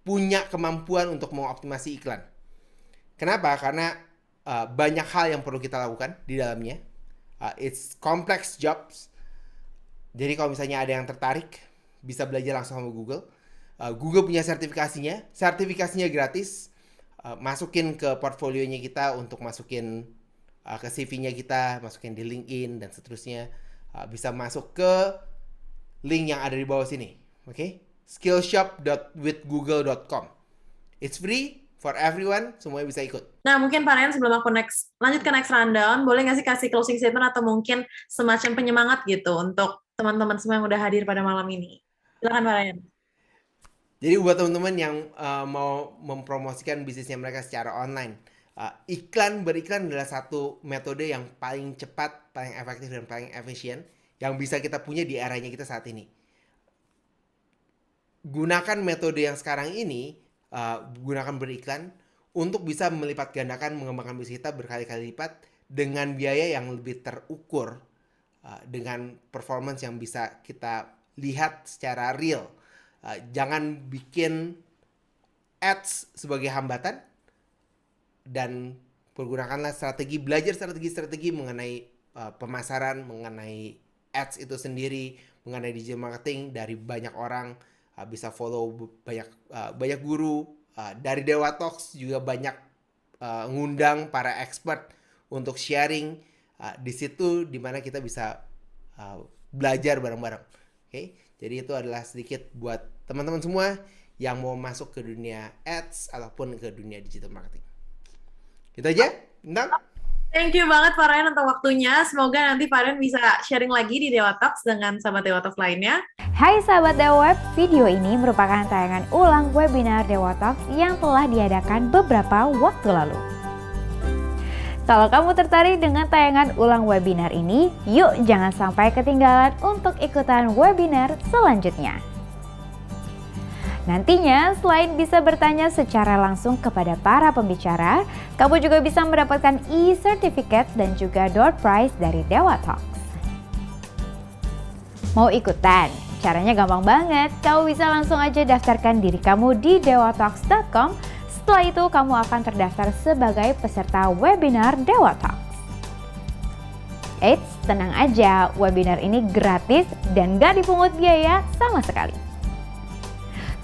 punya kemampuan untuk mengoptimasi iklan. Kenapa? Karena banyak hal yang perlu kita lakukan di dalamnya. It's complex jobs. Jadi kalau misalnya ada yang tertarik, bisa belajar langsung sama Google. Google punya sertifikasinya gratis. Masukin ke portfolionya kita untuk masukin ke CV-nya kita, masukin di LinkedIn dan seterusnya. Bisa masuk ke link yang ada di bawah sini. Okay? Skillshop.withgoogle.com. It's free for everyone, semuanya bisa ikut. Nah, mungkin Pak Ryan sebelum aku lanjut ke next rundown, boleh nggak sih kasih closing statement atau mungkin semacam penyemangat gitu untuk teman-teman semua yang udah hadir pada malam ini? Silakan Pak Ryan. Jadi buat teman-teman yang mau mempromosikan bisnisnya mereka secara online, beriklan adalah satu metode yang paling cepat, paling efektif, dan paling efisien yang bisa kita punya di eranya kita saat ini. Gunakan metode yang sekarang ini, gunakan beriklan untuk bisa melipat gandakan mengembangkan bisnis kita berkali-kali lipat dengan biaya yang lebih terukur, dengan performance yang bisa kita lihat secara real. Jangan bikin ads sebagai hambatan, dan pergunakanlah belajar strategi mengenai pemasaran, mengenai ads itu sendiri, mengenai digital marketing dari banyak orang. Bisa follow banyak guru, dari Dewa Talks juga banyak ngundang para expert untuk sharing. Di situ dimana kita bisa belajar bareng-bareng. Okay? Jadi itu adalah sedikit buat teman-teman semua yang mau masuk ke dunia ads ataupun ke dunia digital marketing. Itu aja, Bintang. Thank you banget Pak Ryan untuk waktunya. Semoga nanti Pak Ryan bisa sharing lagi di Dewa Talks dengan sahabat Dewa Talks lainnya. Hai sahabat Dewa Web, video ini merupakan tayangan ulang webinar Dewa Talks yang telah diadakan beberapa waktu lalu. Kalau kamu tertarik dengan tayangan ulang webinar ini, yuk jangan sampai ketinggalan untuk ikutan webinar selanjutnya. Nantinya, selain bisa bertanya secara langsung kepada para pembicara, kamu juga bisa mendapatkan e-certificate dan juga door prize dari Dewa Talks. Mau ikutan? Caranya gampang banget. Kamu bisa langsung aja daftarkan diri kamu di dewatalks.com. Setelah itu, kamu akan terdaftar sebagai peserta webinar Dewa Talks. Eits, tenang aja, webinar ini gratis dan gak dipungut biaya sama sekali.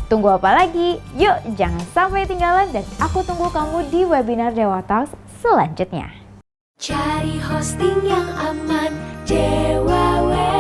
Tunggu apa lagi? Yuk, jangan sampai ketinggalan dan aku tunggu kamu di webinar Dewa Talks selanjutnya. Cari hosting yang aman, Dewa Web.